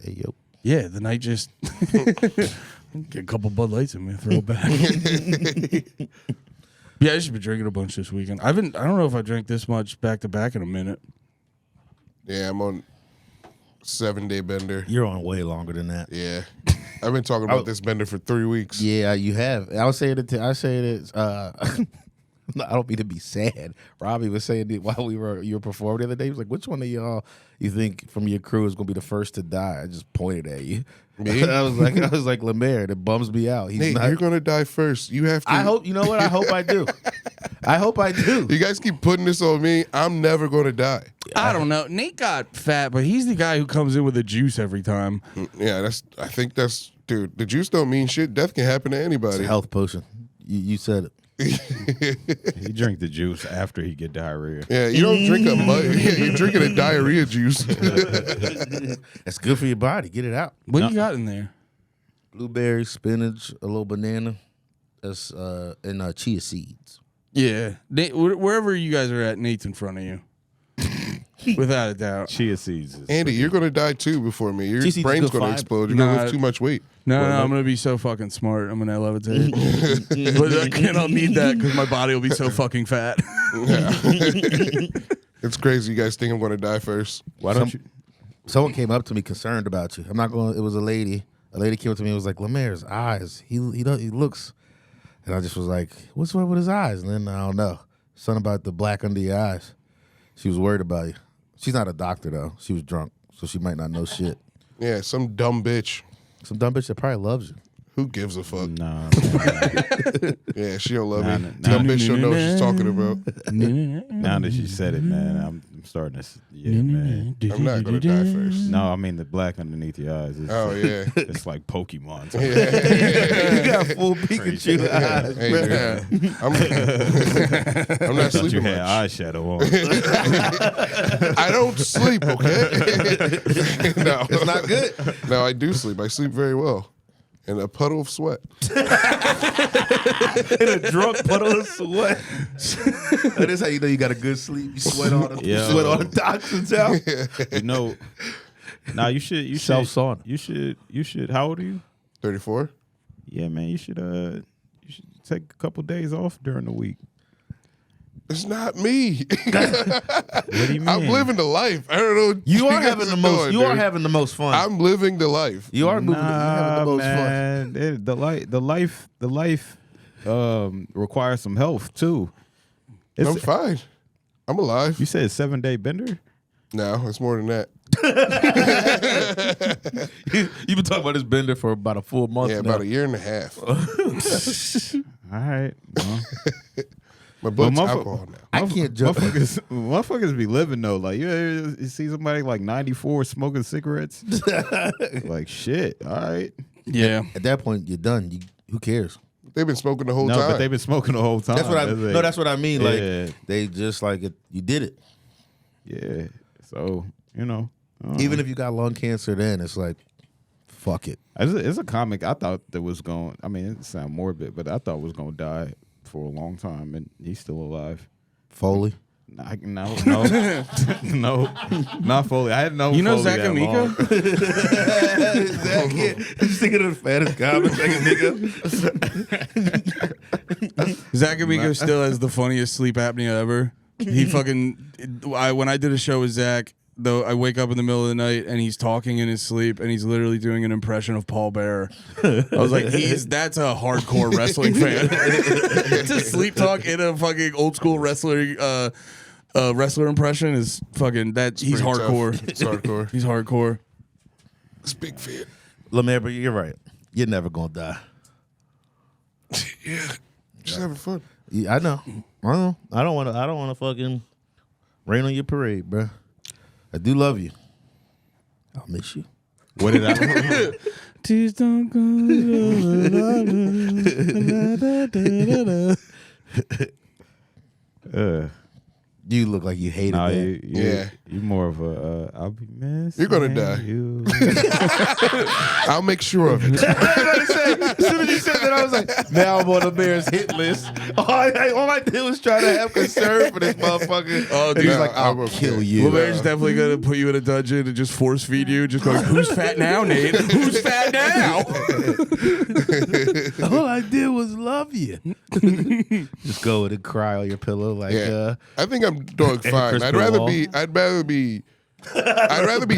Hey, yo. yeah, the night just get a couple Bud Lights in me, throw it back. Yeah, I just been drinking a bunch this weekend. I don't know if I drank this much back to back in a minute. Yeah, I'm on 7-day bender. You're on way longer than that. Yeah, I've been talking about this bender for 3 weeks. Yeah, you have. I was saying it. I say it. I don't mean to be sad. Robbie was saying it while you were performing the other day. He was like, "Which one of y'all you think from your crew is gonna be the first to die?" I just pointed at you. Me? I was like, LeMaire. That bums me out. He's Nate, not. you're gonna die first. You have to. I hope. You know what? I hope I do. I hope I do. You guys keep putting this on me. I'm never gonna die. I don't know. Nate got fat, but he's the guy who comes in with a juice every time. Yeah, I think that's dude. The juice don't mean shit. Death can happen to It's anybody. a health potion. You said it. He drink the juice after he get diarrhea. Yeah, you don't drink a mud. Yeah, you're drinking a diarrhea juice. That's good for your body. Get it out. What do you got in there? Blueberry, spinach, a little banana. That's and chia seeds. Yeah, Nate, wherever you guys are at, Nate's in front of you, without a doubt. Chia seeds. Is Andy, you're gonna die too before me. Your Chia seeds brain's is good gonna fiber. explode. You're gonna Nah. lift too much weight. No, I'm gonna be so fucking smart. I'm gonna levitate, but again, I'll need that because my body will be so fucking fat. It's crazy. You guys think I'm gonna die first? Why don't you? Someone came up to me concerned about you. I'm not going. It was a lady. A lady came up to me and was like, "LeMaire's eyes. He looks." And I just was like, "What's wrong with his eyes?" And then I don't know. Something about the black under your eyes. She was worried about you. She's not a doctor though. She was drunk, so she might not know shit. Yeah, some dumb bitch. Some dumb bitch that probably loves you. Who gives a fuck? Nah. Yeah, she don't love Nah, me. nah, Dumb nah, bitch don't know what she's talking about. Now that she said it, man, I'm starting to. Yeah, man. I'm not gonna die first. No, I mean the black underneath your eyes. It's Oh yeah. It's like Pokemon. You got full Pikachu Crazy. eyes. Hey, man. dude. I'm not I thought you sleeping had much. eyeshadow on. I don't sleep, okay? No. It's not good. No, I do sleep. I sleep very well. In a puddle of sweat. In a drunk puddle of sweat. That is how you know you got a good sleep. You sweat all the Yo. sweat all the toxins out. You know. Now you should. Self-sauna. You should. How old are you? 34? Yeah, man. You should take a couple days off during the week. It's not me. What do you mean? I'm living the life. I don't know. What You are guys having the most. doing, You are dude. having the most fun. I'm living the life. You are moving. You're having the most fun. man. The life requires some health too. I'm fine. I'm alive. You said 7-day bender. No, it's more than that. You've been talking about this bender for about a full month Yeah, now. about a year and a half. All right. Well, My blood's Well, alcohol now. I can't jump. motherfuckers be living though. Like you see somebody like 94 smoking cigarettes. Like shit. All right. Yeah, At that point, you're done. Who cares? They've been smoking the whole No, time. but they've been smoking the whole time. That's what I. Like- No, that's what I mean. Yeah. Like they just like it. You did it. Yeah. So you know. Even if you got lung cancer, then it's like, fuck it. It's a comic I thought that was going. I mean, it sounds morbid, but I thought was going to die for a long time, and he's still alive. Foley. No, no, not Foley. I had no. you know Foley Zach that long. Amico? Just thinking of the fattest comic, nigga. Zach Amico still has the funniest sleep apnea ever. He fucking. When I did a show with Zach, though, I wake up in the middle of the night and he's talking in his sleep and he's literally doing an impression of Paul Bearer. I was like, that's a hardcore wrestling fan. To sleep talk in a fucking old school wrestler impression is fucking that. He's Pretty hardcore. tough. It's hardcore. He's hardcore. It's big fan. LeMaire, but you're right. You're never gonna die. Yeah. Just having fun. Yeah, I know. I don't want to fucking rain on your parade, bro. I do love you. I'll miss you. What did I? Tears don't go. You look like you hated Nah, that. Yeah. You more of a I'll be missing. You're gonna die. You. I'll make sure of it. As soon as you said that, I was like, now I'm on the Bears hit list. All I did was try to have concern for this motherfucker. Oh, And dude, he's like, I'm I'll okay. kill you. LeMaire's definitely gonna put you in a dungeon and just force feed you, just going, "Who's fat now, Nate? Who's fat now?" All I did was love you. Just go and cry on your pillow like, Yeah. I think I'm doing fine. Chris I'd rather Wall. be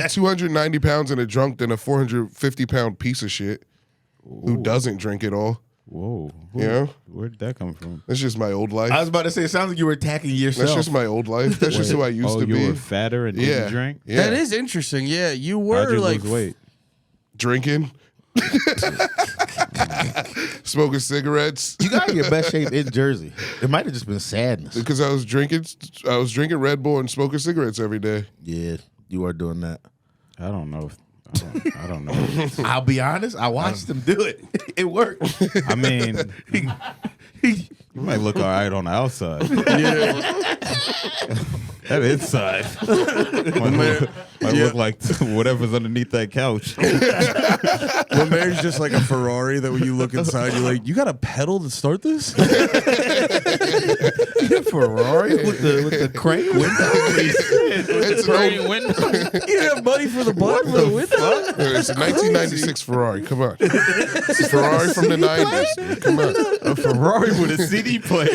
290 pounds and a drunk than a 450-pound piece of shit who doesn't drink at all. Whoa. Yeah. Where did that come from? That's just my old life. I was about to say, it sounds like you were attacking yourself. That's just my old life. That's just who I used to you be. were fatter and Yeah. didn't drink? Yeah. That is interesting. Yeah, you How'd were you like lose weight? Drinking. Smoking cigarettes. You got in your best shape in Jersey. It might have just been sadness. Because I was drinking Red Bull and smoking cigarettes every day. Yeah, you are doing that. I don't know. I don't know. I'll be honest. I watched him do it. It worked. I mean, you might look all right on the outside. yeah. That inside might look like whatever's underneath that couch. LeMaire's just like a Ferrari that when you look inside, you're like, you got a pedal to start this? Ferrari with the crank window. It's an old, You have money for the button for the window? it's a 1996 Ferrari. Come on. It's a Ferrari from the 90s. Come on. A Ferrari with a CD player.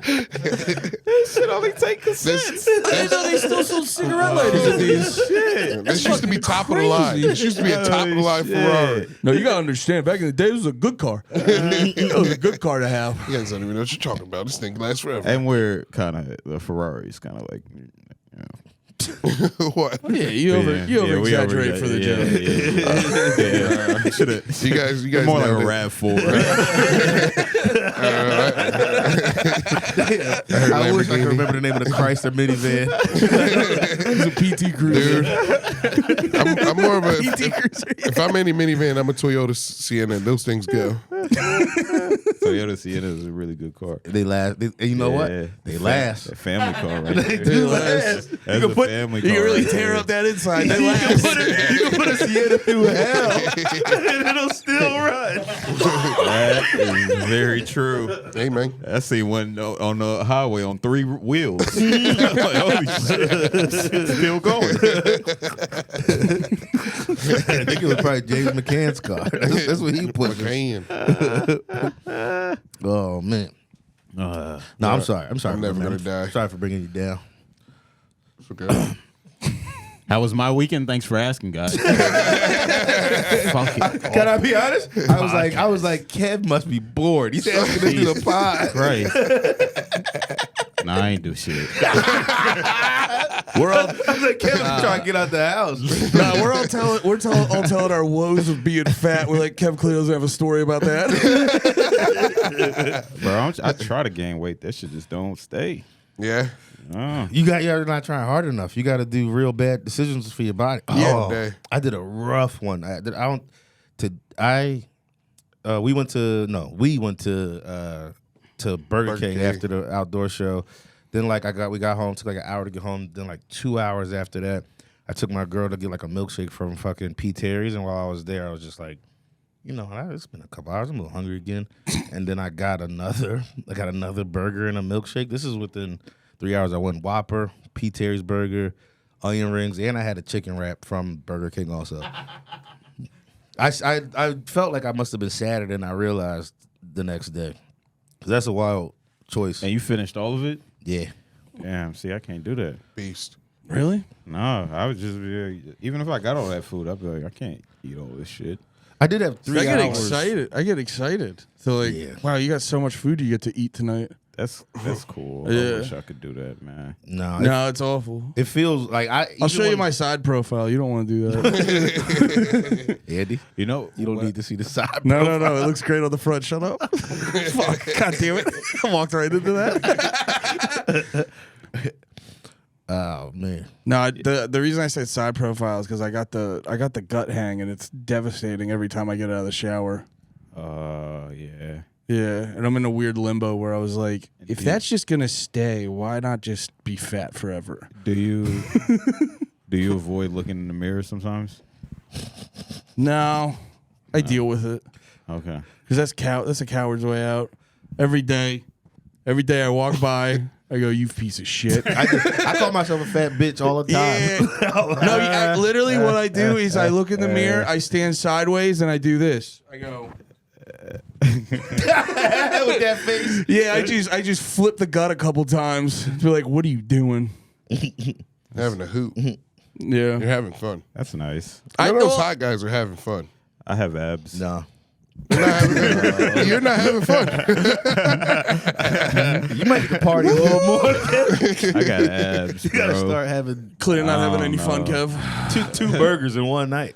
Shit only take cassettes. I didn't know they still sold cigarette lighters in these. Shit. This used to be top of the line. This used to be a top of the line Ferrari. No, you gotta understand. Back in the day, it was a good car. It was a good car to have. You guys don't even know what you're talking about. This thing lasts forever. And we're kind of, the Ferrari's kind of like, you know. What? Yeah, you over we exaggerate for the joke. Yeah. Should've- You guys more like know a that- RAV4. I wish I could remember the name of the Chrysler minivan. It's a PT Cruiser. Dude, I'm more of a. If I'm any minivan, I'm a Toyota Sienna. Those things go. Toyota Sienna is a really good car. They last. And you know what? Yeah. They last. A family car right They there. do last. That's a family car. You can really right tear there. up that inside. They You last. can put a Sienna through hell, and it'll still run. That is very true. Hey, man. I see one on the highway on 3 wheels. Like, holy shit. Still going. I think it was probably James McCann's car. That's what he put. McCain. Oh man. No, I'm sorry. I'm sorry. I'm never man. gonna die. Sorry for bringing you down. It's okay. How was my weekend? Thanks for asking, guys. Can I be honest? I was like, Kev must be bored. He's asking to do the pod. Right. Nah, I ain't do shit. We're all I was like, Kevin's trying to get out the house. we're all telling our woes of being fat. We're like, Kev Cleo doesn't have a story about that. Bro, I try to gain weight. That shit just don't stay. Yeah. You're not trying hard enough. You got to do real bad decisions for your body. Yeah. Day. I did a rough one. We went to Burger King after the outdoor show. Then we got home, took like an hour to get home. Then like 2 hours after that, I took my girl to get like a milkshake from fucking P. Terry's. And while I was there, I was just like, it's been a couple hours. I'm a little hungry again. And then I got another burger and a milkshake. This is within 3 hours. I went Whopper, P. Terry's burger, onion rings, and I had a chicken wrap from Burger King also. I felt like I must have been sadder than I realized the next day. Because that's a wild choice. And you finished all of it? Yeah. Damn, see, I can't do that. Beast. Really? No, I would just even if I got all that food, I'd be like, I can't eat all this shit. I did have 3 hours. I get excited. So like, Yeah. wow, you got so much food you get to eat tonight. That's cool. Yeah. I wish I could do that, man. No, it's awful. It feels like I'll show you my side profile. You don't want to do that. Andy, You know, you don't need to see the side. No. It looks great on the front. Shut up. Fuck. God damn it. I walked right into that. Oh man. No, the reason I said side profile is because I got the gut hang and it's devastating every time I get out of the shower. yeah. Yeah, and I'm in a weird limbo where I was like, if that's just gonna stay, why not just be fat forever? Do you avoid looking in the mirror sometimes? No, I deal with it Okay. because that's a coward's way out. Every day I walk by, I go, "You piece of shit." I call myself a fat bitch all the time. No, literally what I do is I look in the mirror, I stand sideways, and I do this. I go. With that face. Yeah, I just flip the gut a couple times. Be like, "What are you doing?" Having a hoot. Yeah, You're having fun. That's nice. I know those hot guys are having fun. I have abs. No. You're not having fun. You might get party a little more. I got abs. You gotta bro. start having clearly not having Oh, any fun, no. Kev. two burgers in one night.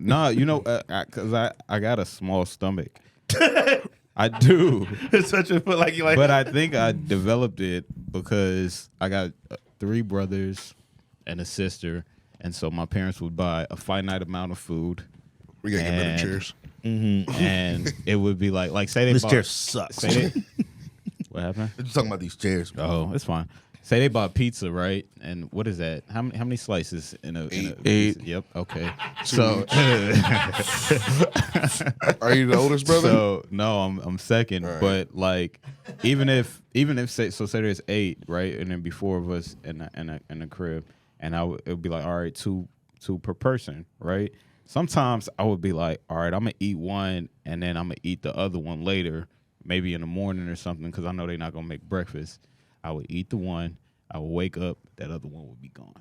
No, you know, because I got a small stomach. I do, It's such a like you like. but I think I developed it because I got 3 brothers and a sister, and so my parents would buy a finite amount of food, We gotta get better And- chairs. and it would be like say they this bought, chair sucks. Say they, what happened? I'm just talking about these chairs. Oh, it's fine. Say they bought pizza, right? And what is that? How many slices in a 8. Yep. Okay. So Are you the oldest brother? So no, I'm second. Right. But like, even if say there's 8, right, and then be 4 of us in the crib, and it would be like, all right, two per person, right? Sometimes I would be like, all right, I'm gonna eat one, and then I'm gonna eat the other one later, maybe in the morning or something, because I know they're not gonna make breakfast. I would eat the one. I would wake up. That other one would be gone,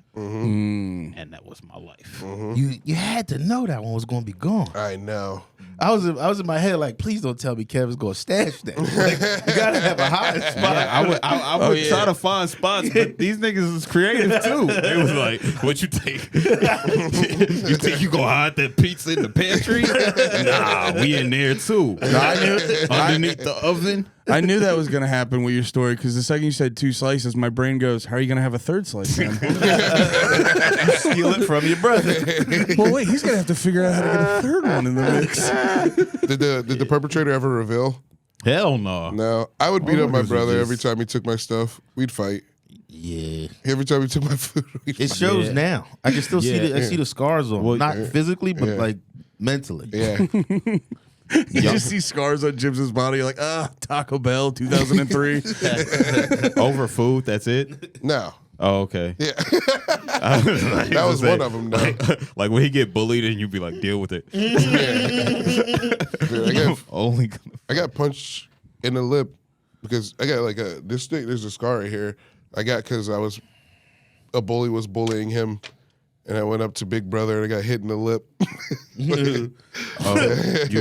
and that was my life. You had to know that one was going to be gone. I know. I was in my head like, please don't tell me Kevin's going to stash that. Like, you gotta have a hiding spot. Yeah, I would yeah. try to find spots, but these niggas is creative too. They was like, "What you think? You think you gonna hide that pizza in the pantry? Nah, we in there too. Underneath the oven." I knew that was gonna happen with your story because the second you said 2 slices, my brain goes, "How are you gonna have a 3rd slice?" Then? Steal it from your brother. Well, wait, he's gonna have to figure out how to get a 3rd one in the mix. Did the perpetrator ever reveal? Hell no. No. I would beat up my Motherfuckers brother are every just- time he took my stuff. We'd fight. Yeah. Every time he took my food, we'd It fight. shows Yeah. now. I can still see Yeah. I see the scars on. Well, Not physically, but Yeah. like mentally. Yeah. You just see scars on Jim's body. You're like, Taco Bell, 2003. Over food, that's it. No. Oh, okay. Yeah. That That was one of them, though. Like when he get bullied and you be like, deal with it. Dude, Only. I got punched in the lip because I got like there's a scar right here. I got because a bully was bullying him, and I went up to Big Brother and I got hit in the lip. You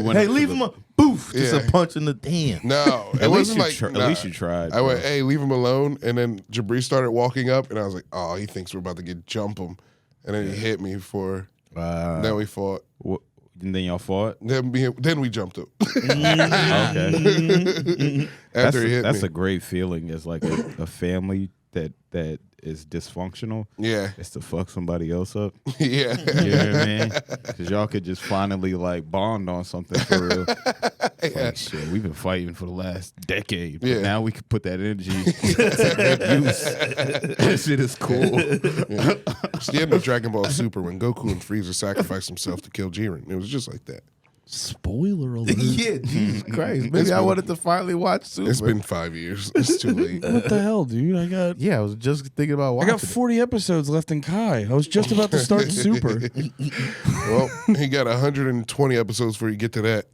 went Hey, up to leave the- him up. Boof. Just Yeah. a punch in the hand. No, it At least wasn't you like. at nah. least you tried. I went, bro. hey, leave him alone. And then Jabri started walking up, and I was like, oh, he thinks we're about to jump him. And then he hit me for. Then we fought. And then y'all fought. Then we jumped up. Okay. After he hit That's me. a great feeling as like a family that is dysfunctional. Yeah, It's to fuck somebody else up. yeah. You know what I mean? Because y'all could just finally like bond on something for real. It's like, shit, we've been fighting for the last decade, but Yeah. now we can put that energy to good use. That shit is cool. It's the end of Dragon Ball Super when Goku and Frieza sacrificed himself to kill Jiren. It was just like that. Spoiler alert. Yeah, Jesus Christ. Maybe I wanted to finally watch Super. It's been 5 years. It's too late. What the hell, dude? Yeah, I was just thinking about I watching. got 40 episodes left in Kai. I was just about to start Super. Well, he got 120 episodes before you get to that.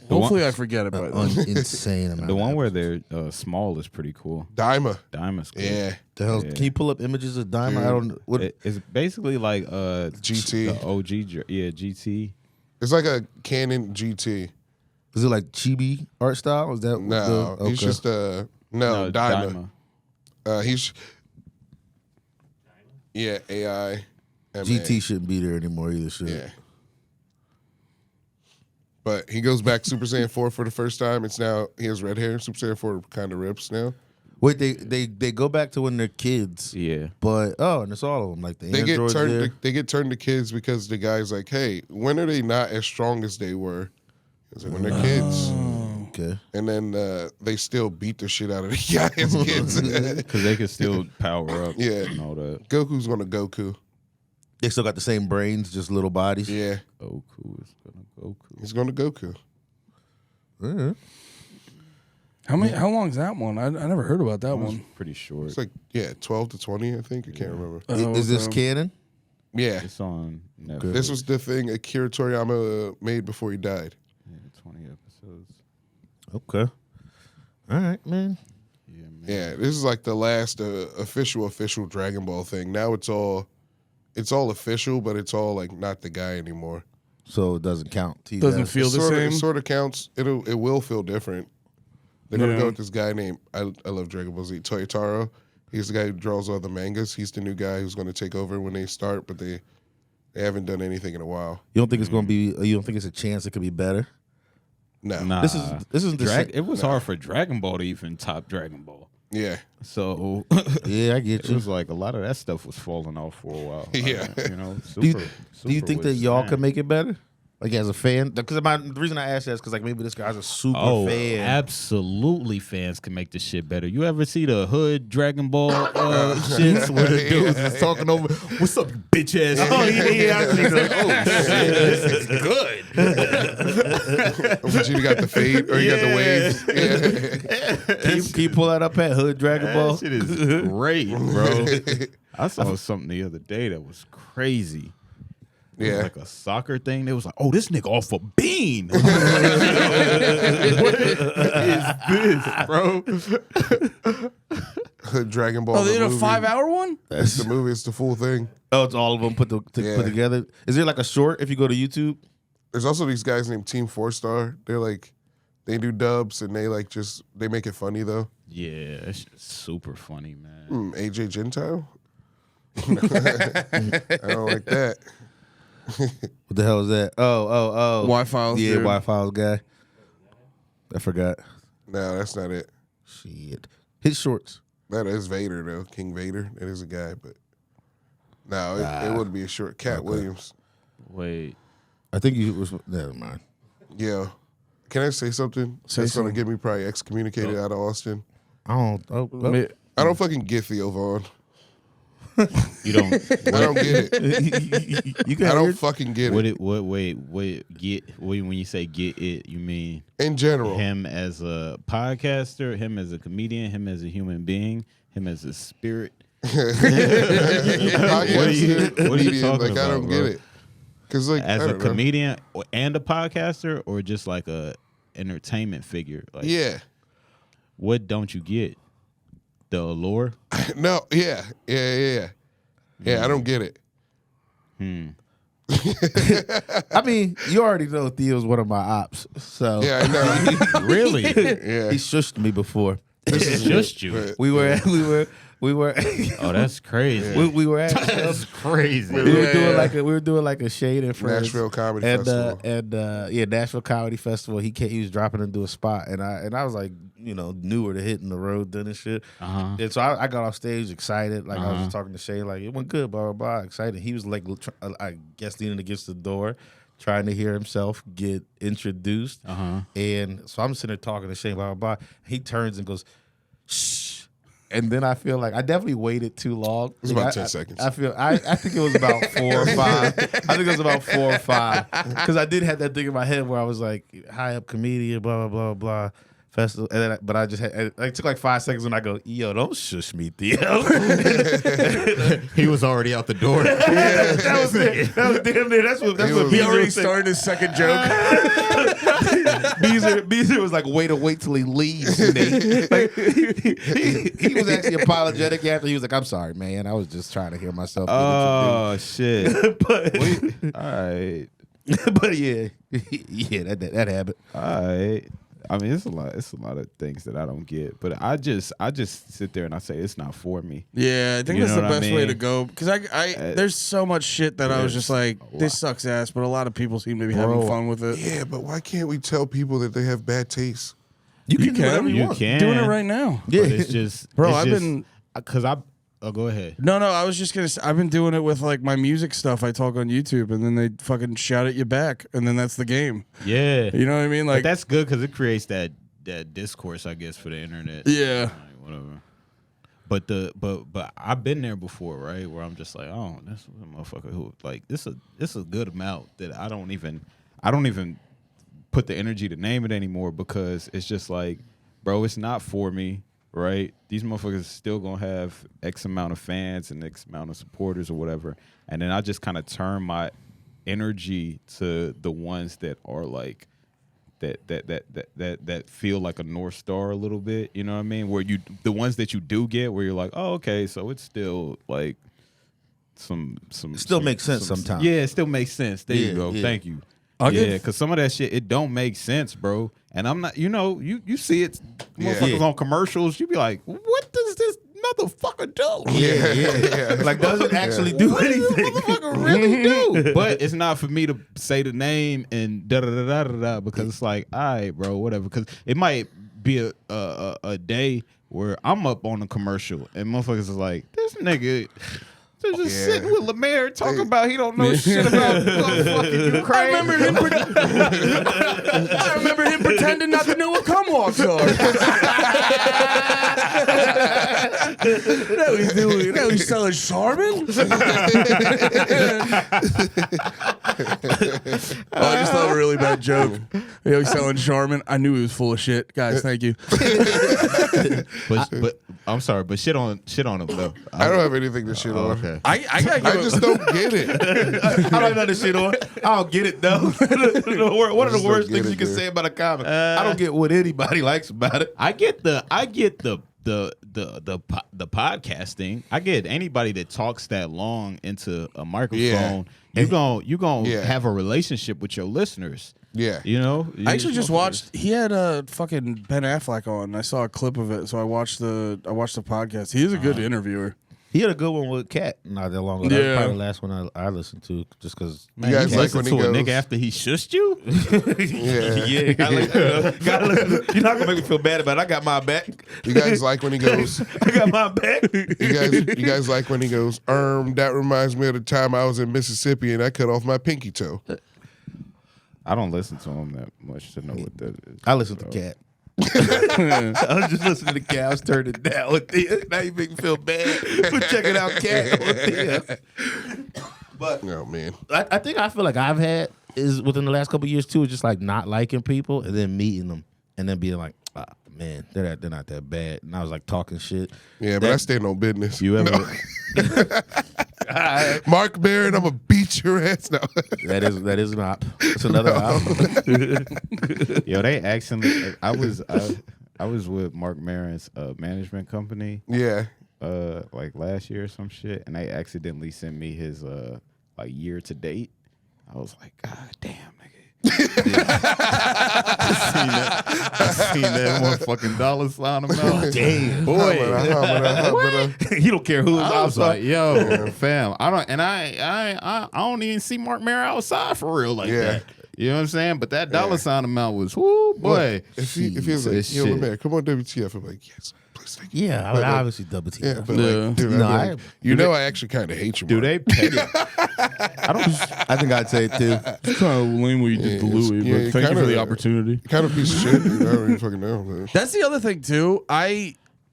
Hopefully, I forget it by then. Insane amount. The one of where they're small is pretty cool. Daima. Diamond's cool. Yeah. the hell? Yeah. Can you pull up images of Diamond? I don't. What? It's basically like GT. the OG, GT. It's like a Canon GT. Is it like chibi art style? Is that No, the, he's just Daima. He's AI. MA. GT shouldn't be there anymore either. Shit. Yeah. But he goes back Super Saiyan 4 for the first time. It's now he has red hair. Super Saiyan 4 kind of rips now. Wait, they go back to when they're kids. Yeah. But and it's all of them. Like the They get androids turned. there. They get turned to kids because the guy's like, "Hey, when are they not as strong as they were?" It's like when they're kids. Okay. And then they still beat the shit out of the guy as kids. Because they can still power up. Yeah. And all that. Goku's gonna Goku. They still got the same brains, just little bodies. Yeah, Goku is gonna Goku. he's gonna Goku. Mhm. How long is that one? I never heard about that one. Pretty short. It's like 12 to 20, I think. I can't remember. Is this canon? Yeah, It's on Netflix. this was the thing Akira Toriyama made before he died. Yeah, 20 episodes. Okay. All right, man. Yeah, man. Yeah, this is like the last official Dragon Ball thing. Now it's all official, but it's all like not the guy anymore. So it doesn't count. To you Doesn't guys. feel the It same. sort of counts. It will feel different. They're gonna Yeah. go with this guy named I love Dragon Ball Z, Toyotaro. He's the guy who draws all the mangas. He's the new guy who's gonna take over when they start, but they haven't done anything in a while. You don't think it's going to be? You don't think it's a chance it could be better? No. Nah. This isn't the It was hard for Dragon Ball to even top Dragon Ball. Yeah. So Yeah, I get it you. was like a lot of that stuff was falling off for a while. Yeah. You know, Do you, super, do you Super think that was y'all fan. could make it better? Like as a fan, because the reason I asked that is because like maybe this guy's a super Oh, fan. absolutely, fans can make this shit better. You ever see the Hood Dragon Ball shits where the dudes is talking over, "What's up, you bitch ass?" Oh yeah, I think so. Oh shit, this is good. But you got the fade or you got the waves. Yeah. Can you pull that up at Hood Dragon Ball? That shit is great, bro. I saw something the other day that was crazy. It was Yeah. like a soccer thing. They was like, "Oh, this nigga off a bean." What is this, bro? Dragon Ball. Oh, they the did a movie. 5-hour one? It's the movie. It's the full thing. Oh, it's all of them put Yeah. put together. Is there like a short if you go to YouTube? There's also these guys named Team 4-Star. They're like, they do dubs and they like they make it funny though. Yeah, that shit's super funny, man. AJ Gentile. I don't like that. What the hell is that? Oh. Wi-Fi. Yeah, Wi-Fi guy. I forgot. No, that's not it. Shit. His shorts. That is Vader though, King Vader. That is a guy, but no, it wouldn't be a short. Cat Williams. Wait, I think he was. Never mind. Yeah. Can I say something? Say That's gonna something. get me probably excommunicated out of Austin. I don't. Oh. I don't fucking get Theo Vaughn. you don't. I don't get it. You I got don't fucking get it. Wait. When you say get it, you mean In general. him as a podcaster, him as a comedian, him as a human being, him as a spirit? Podcaster, what are you comedian, talking like I don't about, get bro? it. Cause like As I a don't know. comedian and a podcaster, or just like a entertainment figure? Like, Yeah. what don't you get? The allure? No, yeah. I don't get it. I mean, you already know Theo's one of my ops, so Yeah, I know. Really? Yeah. he shushed me before. This is just you. But We were Oh, that's crazy. we were at That's crazy. we were doing like a shade and friends Nashville Comedy and Festival. Nashville Comedy Festival. He was dropping into a spot, and I was like, newer to hitting the road then and shit. Uh-huh. And so I got off stage excited, like I was just talking to Shay, like it went good, blah blah blah, excited. He was like, I guess leaning against the door, trying to hear himself get introduced. And so I'm sitting there talking to Shay, blah blah blah. He turns and goes, shh. And then I feel like I definitely waited too long. was about 10 seconds. I think it was about 4 or 5. I think it was about 4 or 5 because I did have that thing in my head where I was like, high up comedian, blah blah blah blah. Festival, and then, but I just had it took like 5 seconds when I go, yo, don't shush me, Theo. He was already out the door. that was it. That was damn near. That's what was- He Beezer already was saying. started his second joke. Beezer was like, wait till he leaves. Nate. Like, he was actually apologetic after. He was like, I'm sorry, man. I was just trying to hear myself. Get Oh shit! introduced." All right, But yeah, that happened. all right. I mean, it's a lot of things that I don't get, but I just sit there and I say it's not for me. Yeah, I think You that's know the what I best way mean? to go. Because there's so much shit that I was just like, a this lot. sucks ass, but a lot of people seem to be having fun with it. Yeah, but why can't we tell people that they have bad taste? You do whatever You want. can Doing it right now. but it's just Bro, it's I've just- been- because go ahead. No, I was just gonna say, I've been doing it with like my music stuff I talk on YouTube, and then they fucking shout at you back, and then that's the game. Yeah, You know what I mean? but Like, that's good because it creates that that discourse, I guess, for the internet. Yeah. Like, whatever. But I've been there before, right? Where I'm just like, oh, this a motherfucker who like this is a good amount that I don't even put the energy to name it anymore, because it's just like, bro, it's not for me, right? These motherfuckers still gonna have X amount of fans and X amount of supporters or whatever, and then I just kind of turn my energy to the ones that are like that feel like a North Star a little bit, you know what I mean? Where the ones that you do get, where you're like, oh, okay, so it's still like some still makes sense sometimes. Yeah, it still makes sense. There you go. Yeah. Thank you. Yeah, because some of that shit, it don't make sense, bro. And I'm not, you see it, motherfuckers on commercials, you be like, what does this motherfucker do? Yeah. Like, does it actually do anything? Motherfucker really do. But it's not for me to say the name and da-da-da-da-da-da, because it's like, all right, bro, whatever. Because it might be a day where I'm up on a commercial and motherfuckers is like, this nigga... They're just sitting with LeMaire talking about he don't know shit about fucking Ukraine. I remember him pretending not to know what cum walks are. Now he's doing. Now he's selling Charmin. I just thought a really bad joke. He's selling Charmin. I knew he was full of shit. Guys, thank you. But I'm sorry, but shit on him though. I don't have anything to shit on. Okay. I just don't get it. I don't know the shit on. I don't get it though. One of the worst things you can say about a comic. I don't get what anybody likes about it. I get the podcasting. I get anybody that talks that long into a microphone. Yeah. You gonna have a relationship with your listeners. Yeah, I actually just watched. He had a fucking Ben Affleck on. I saw a clip of it, so I watched the podcast. He is a good interviewer. He had a good one with Kat not that long ago. That was probably the last one I listened to, just because. You guys like when he goes, a nigga after he shushed you? You're not gonna make me feel bad about it. I got my back. You guys like when he goes, I got my back. You guys like when he goes, that reminds me of the time I was in Mississippi and I cut off my pinky toe. I don't listen to him that much to know what that is. I listen to Kat. I was just listening to Kat. I was turning it down. Now you make me feel bad for checking out Kat. But oh man, I think I feel like I've had is within the last couple of years too, is just like not liking people and then meeting them and then being like, man, they're not that bad. And I was like talking shit. Yeah, but I stand on business. You ever? Mark Barron, I'm gonna beat your ass now. That is an op. It's another op. Yo, they actually. I was with Mark Maron's management company. Yeah. Like last year or some shit, and they accidentally sent me his like year to date. I was like, God damn, nigga. I seen that motherfucking dollar sign amount. Damn, boy. You don't care who I was like, yo, fam. I don't even see Mark Maron outside for real like that. You know what I'm saying? But that dollar sign amount was, whoo, boy. If he was like, yo, LeMaire, come on WTF, I'm like, yes. Yeah, I would obviously double T. Yeah, but like, dude, I actually kind of hate you. Do they pay? I think I'd say it too. It's kind of lame what you did to Louis, but thank you for the opportunity. Kind of piece of shit. Dude. I don't even fucking know. Man. That's the other thing too.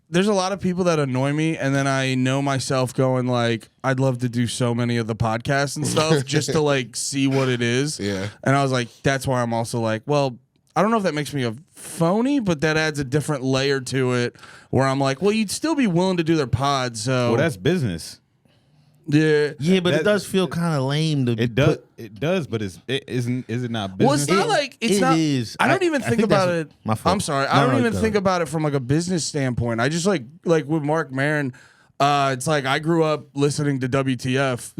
There's a lot of people that annoy me, and then I know myself going like, I'd love to do so many of the podcasts and stuff just to like see what it is. Yeah. And I was like, that's why I'm also like, well, I don't know if that makes me a phony, but that adds a different layer to it where I'm like, well, you'd still be willing to do their pod, so. Well, that's business. Yeah. Yeah, but it does feel kind of lame to It does, but is it not business? Well, it's not like it's not. Is. I don't even think about it. My fault. I'm sorry. I don't even think about it from like a business standpoint. I just like with Mark Maron, it's like I grew up listening to WTF.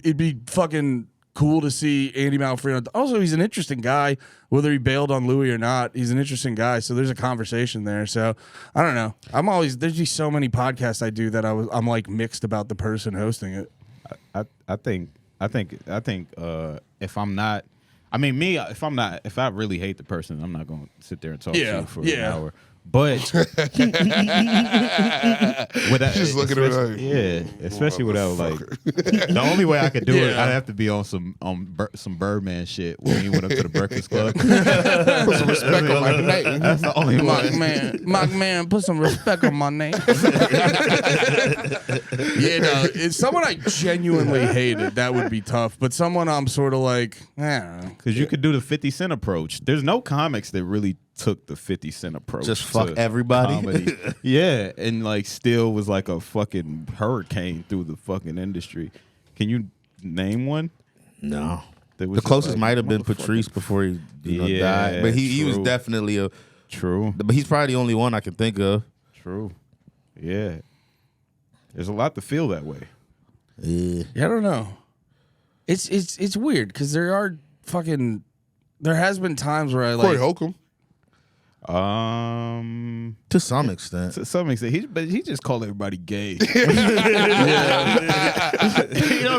It'd be fucking cool to see Andy Malafarina. Also, he's an interesting guy, whether he bailed on Louis or not. He's an interesting guy, so there's a conversation there. So I don't know. There's just so many podcasts I do that I'm like mixed about the person hosting it. I think if I'm not, I mean me, if I really hate the person, I'm not gonna sit there and talk to you for an hour But without, Just looking at her like, yeah, especially without like the only way I could do it, I'd have to be on some Birdman shit when he went up to the Breakfast Club. Put some respect on my name. That's the only one. Mock man, put some respect on my name. Yeah, no, it's someone I genuinely hated. That would be tough. But someone I'm sort of like, I don't know. Because you could do the 50 Cent approach. There's no comics that really took the 50 Cent approach. Just fuck to everybody. comedy. Yeah, and like still was like a fucking hurricane through the fucking industry. Can you name one? No. That was The just closest like, might have been motherfucker. Patrice before he Yeah, died. But he was true. definitely a. True. But he's probably the only one I can think of. True. Yeah. There's a lot to feel that way. Yeah. Yeah, I don't know. It's weird because there has been times where I like. Corey Holcomb. To some extent. To some extent, but he just called everybody gay. He don't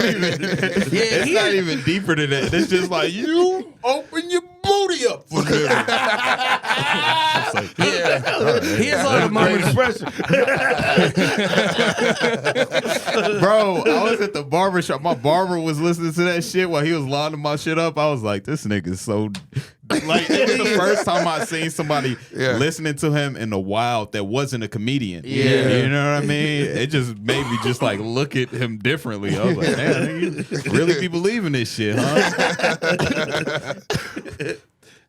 even. It's not even deeper than that. It's just like you open your booty up for them. It's like, He has a lot of moments. bro, I was at the barber shop. My barber was listening to that shit while he was lining my shit up. I was like, this nigga's so. Like, it was the first time I seen somebody listening to him in the wild that wasn't a comedian. Yeah. You know what I mean? It just made me just like look at him differently. I was like, man, you really be believing this shit, huh?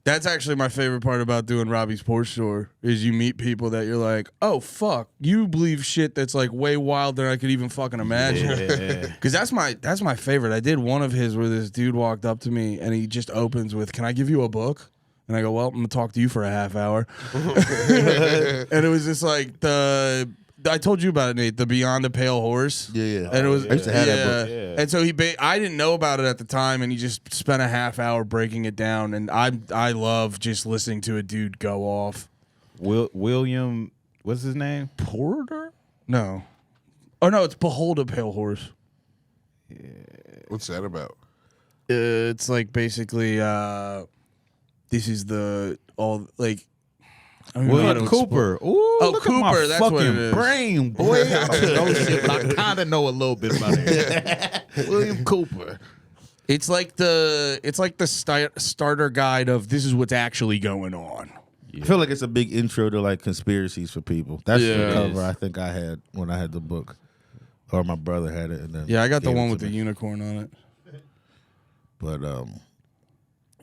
That's actually my favorite part about doing Robbie's Porch Store is you meet people that you're like, oh fuck, you believe shit that's like way wilder than I could even fucking imagine. Because that's my favorite. I did one of his where this dude walked up to me and he just opens with, "Can I give you a book?" And I go, "Well, I'm gonna talk to you for a half hour." And it was just like I told you about it, Nate, the Beyond the Pale Horse. Yeah. And it was I used to have that book. Yeah. And so I didn't know about it at the time, and he just spent a half hour breaking it down. And I love just listening to a dude go off. William, what's his name? Porter? No. Oh no, it's Behold a Pale Horse. What's that about? It's like basically this is the all like. I don't even know how to William Cooper. Ooh, Oh, look at my Cooper, that's what it fucking is. brain, boy. I don't know shit, but I kind of know a little bit about it. William Cooper. It's like the starter guide of this is what's actually going on. I feel like it's a big intro to like conspiracies for people. That's Yeah. the cover I think I had when I had the book. Or my brother had it. And then Yeah, I got the gave it one to with the me. unicorn on it. But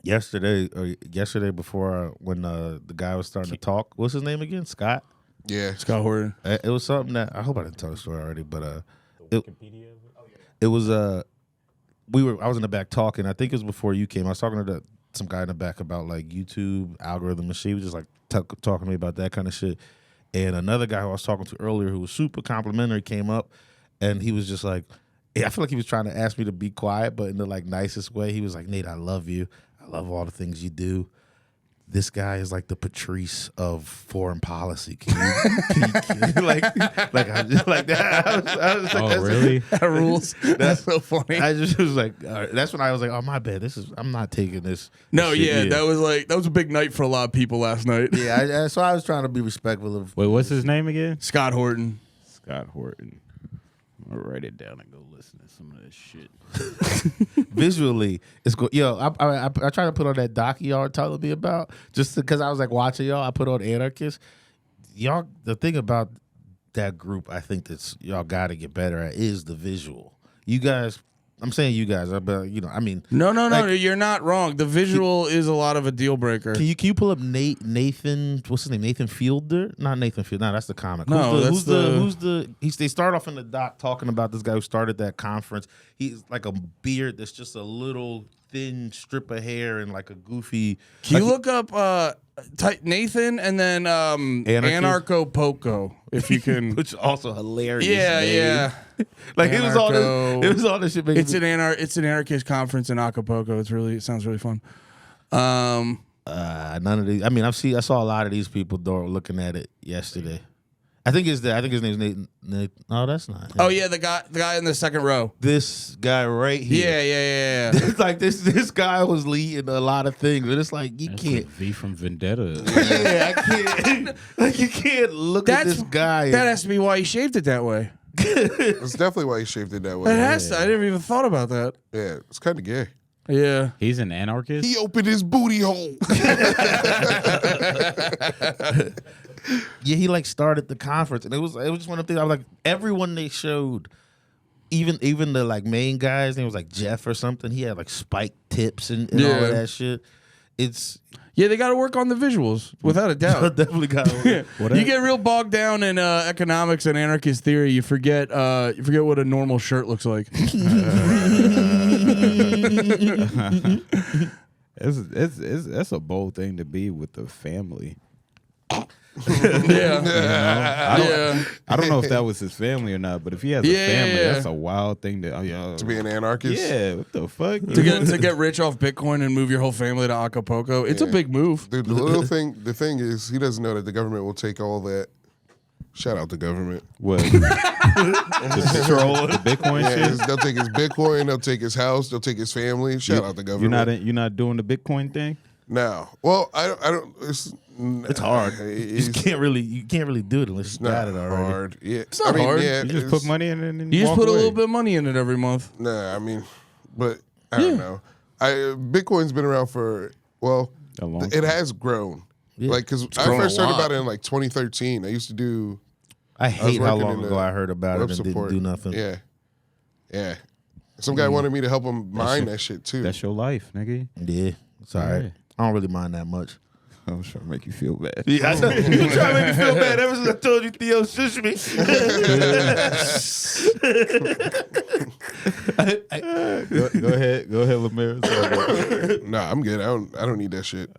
yesterday before when the guy was starting to talk, what's his name again? Scott. Yeah. Scott Horton. It was something that I hope I didn't tell the story already, but it was I was in the back talking. I think it was before you came. I was talking to some guy in the back about like YouTube algorithm and shit. He was just like talking to me about that kind of shit. And another guy who I was talking to earlier who was super complimentary came up, and he was just like, I feel like he was trying to ask me to be quiet, but in the like nicest way. He was like, "Nate, I love you. I love all the things you do. This guy is like the Patrice of foreign policy." Can you like I'm just like that. I was like, Oh, really? That rules. That's so funny. I just was like, all right. That's when I was like, oh my bad. I'm not taking this. No, shit yeah, here. that was a big night for a lot of people last night. Yeah. So I was trying to be respectful of. Wait, what's his name again? Scott Horton. Scott Horton. I'll write it down and go listen to some of this shit. Visually, it's good. Yo, I tried to put on that doc y'all telling me about just because I was like watching y'all. I put on Anarchist. Y'all, the thing about that group, I think that's y'all got to get better at is the visual. You guys, I'm saying you guys, but I mean, No, like, you're not wrong. The visual is a lot of a deal breaker. Can you pull up Nathan? What's his name? Nathan Fielder? Not Nathan Fielder. No, that's the comic. No, They start off in the doc talking about this guy who started that conference. He's like a beard that's just a little thin strip of hair and like a goofy. Can you look up type Nathan and then Anarcho Poco if you can. Which is also hilarious. Yeah, name. yeah. Like it was all Anarcho. this shit. Making It's an anarchist conference in Acapulco. It sounds really fun. none of these. I mean, I saw a lot of these people looking at it yesterday. I think his name's Nate. No, that's not him. Oh yeah, the guy in the second row. This guy right here. Yeah. It's like this guy was leading a lot of things, but it's like you That's can't. like V from Vendetta. Yeah, I can't. Like you can't look at this guy. That has to be why he shaved it that way. That's definitely why he shaved it that way. It has to. I never even thought about that. Yeah, it's kind of gay. Yeah. He's an anarchist. He opened his booty hole. Yeah, he like started the conference, and it was just one of the things. I was like, everyone they showed, even the like main guys, his name was like Jeff or something. He had like spiked tips and all of that shit. Yeah, they got to work on the visuals without a doubt. Definitely got. You get real bogged down in economics and anarchist theory. You forget what a normal shirt looks like. That's a bold thing to be with the family. Yeah. I don't know if that was his family or not, but if he has a family, that's a wild thing to To be an anarchist? Yeah, what the fuck? to get rich off Bitcoin and move your whole family to Acapulco, it's a big move. Dude, the thing is, he doesn't know that the government will take all that. Shout out the government. What? the Bitcoin shit? They'll take his Bitcoin, they'll take his house, they'll take his family. Shout out the government. You're not doing the Bitcoin thing? No. Well, I don't. It's hard. You can't really do it unless you got it already. Hard. Yeah, It's not hard. Yeah, You just put money in it and You just walk put a away. little bit of money in it every month. Nah, I mean, but I don't know. Bitcoin's been around for A long it has grown. Yeah. Like, because I grown first a heard lot. about it in like 2013. I used to do I hate how working long in ago the I heard about web it and support. didn't do nothing. Yeah. Some guy wanted me to help him mine that shit too. That's your life, nigga. Yeah, it's all right. Yeah. I don't really mind that much. I was trying to make you feel bad. Yeah, you trying to make me feel bad ever since I told you Theo shush me. Go ahead, LeMaire. Nah, I'm good. I don't need that shit.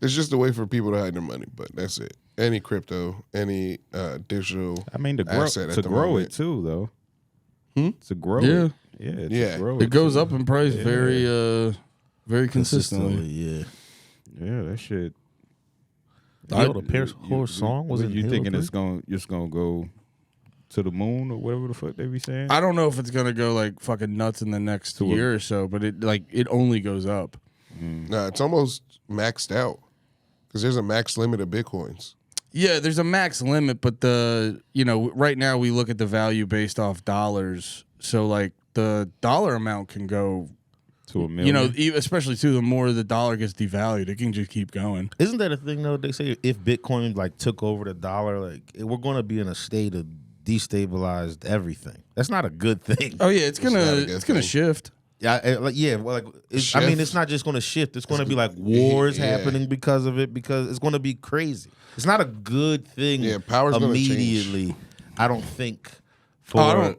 It's just a way for people to hide their money, but that's it. Any crypto, any digital. I mean, asset at to the grow moment. it too, though. To grow Yeah. it. Yeah. Yeah. To grow It goes too. up in price very consistently. Yeah. Yeah, that shit. Yo, the Pierce Horse song was What in you Halo thinking 3? it's gonna go to the moon or whatever the fuck they be saying? I don't know if it's gonna go like fucking nuts in the next year or so, but it only goes up. Nah, it's almost maxed out because there's a max limit of bitcoins. Yeah, there's a max limit, but right now we look at the value based off dollars. So like the dollar amount can go, to a million. especially too, the more the dollar gets devalued, it can just keep going. Isn't that a thing though? They say if Bitcoin like took over the dollar, like we're going to be in a state of destabilized everything. That's not a good thing. Oh yeah, it's not a gonna good gonna thing. shift. Yeah, I mean, it's not just going to shift. It's going to be like wars happening because of it. Because it's going to be crazy. It's not a good thing. Yeah, power's gonna change. immediately. I don't think for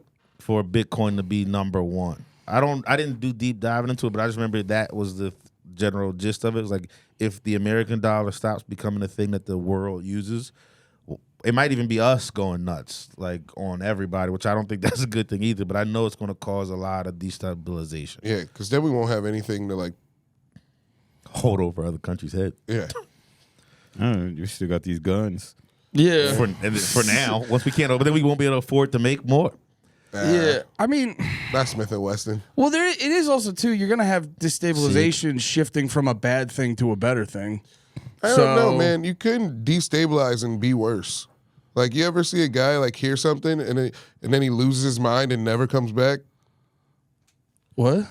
Bitcoin to be number one. I didn't do deep diving into it, but I just remember that was the general gist of it. It was like if the American dollar stops becoming a thing that the world uses, it might even be us going nuts, like on everybody, which I don't think that's a good thing either. But I know it's going to cause a lot of destabilization. Yeah, because then we won't have anything to like. Hold over other countries' head. Yeah, You still got these guns. Yeah, For now, once we can't, but then we won't be able to afford to make more. yeah. I mean, not Smith and Wesson. well, it is also too. You're gonna have destabilization shifting from a bad thing to a better thing. I don't know, man. You couldn't destabilize and be worse. Like, you ever see a guy like hear something and then he loses his mind and never comes back? What?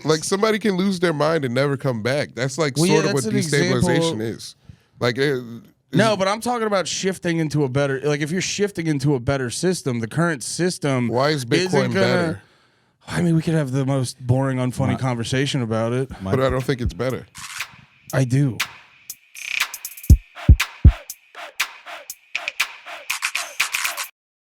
Like, somebody can lose their mind and never come back. That's like Well, sort yeah, of what that's an destabilization example. is. Like, No, but I'm talking about shifting into a better. Like, if you're shifting into a better system, the current system. why is isn't Bitcoin better? I mean, we could have the most boring, unfunny conversation about it. But I don't think it's better. I do.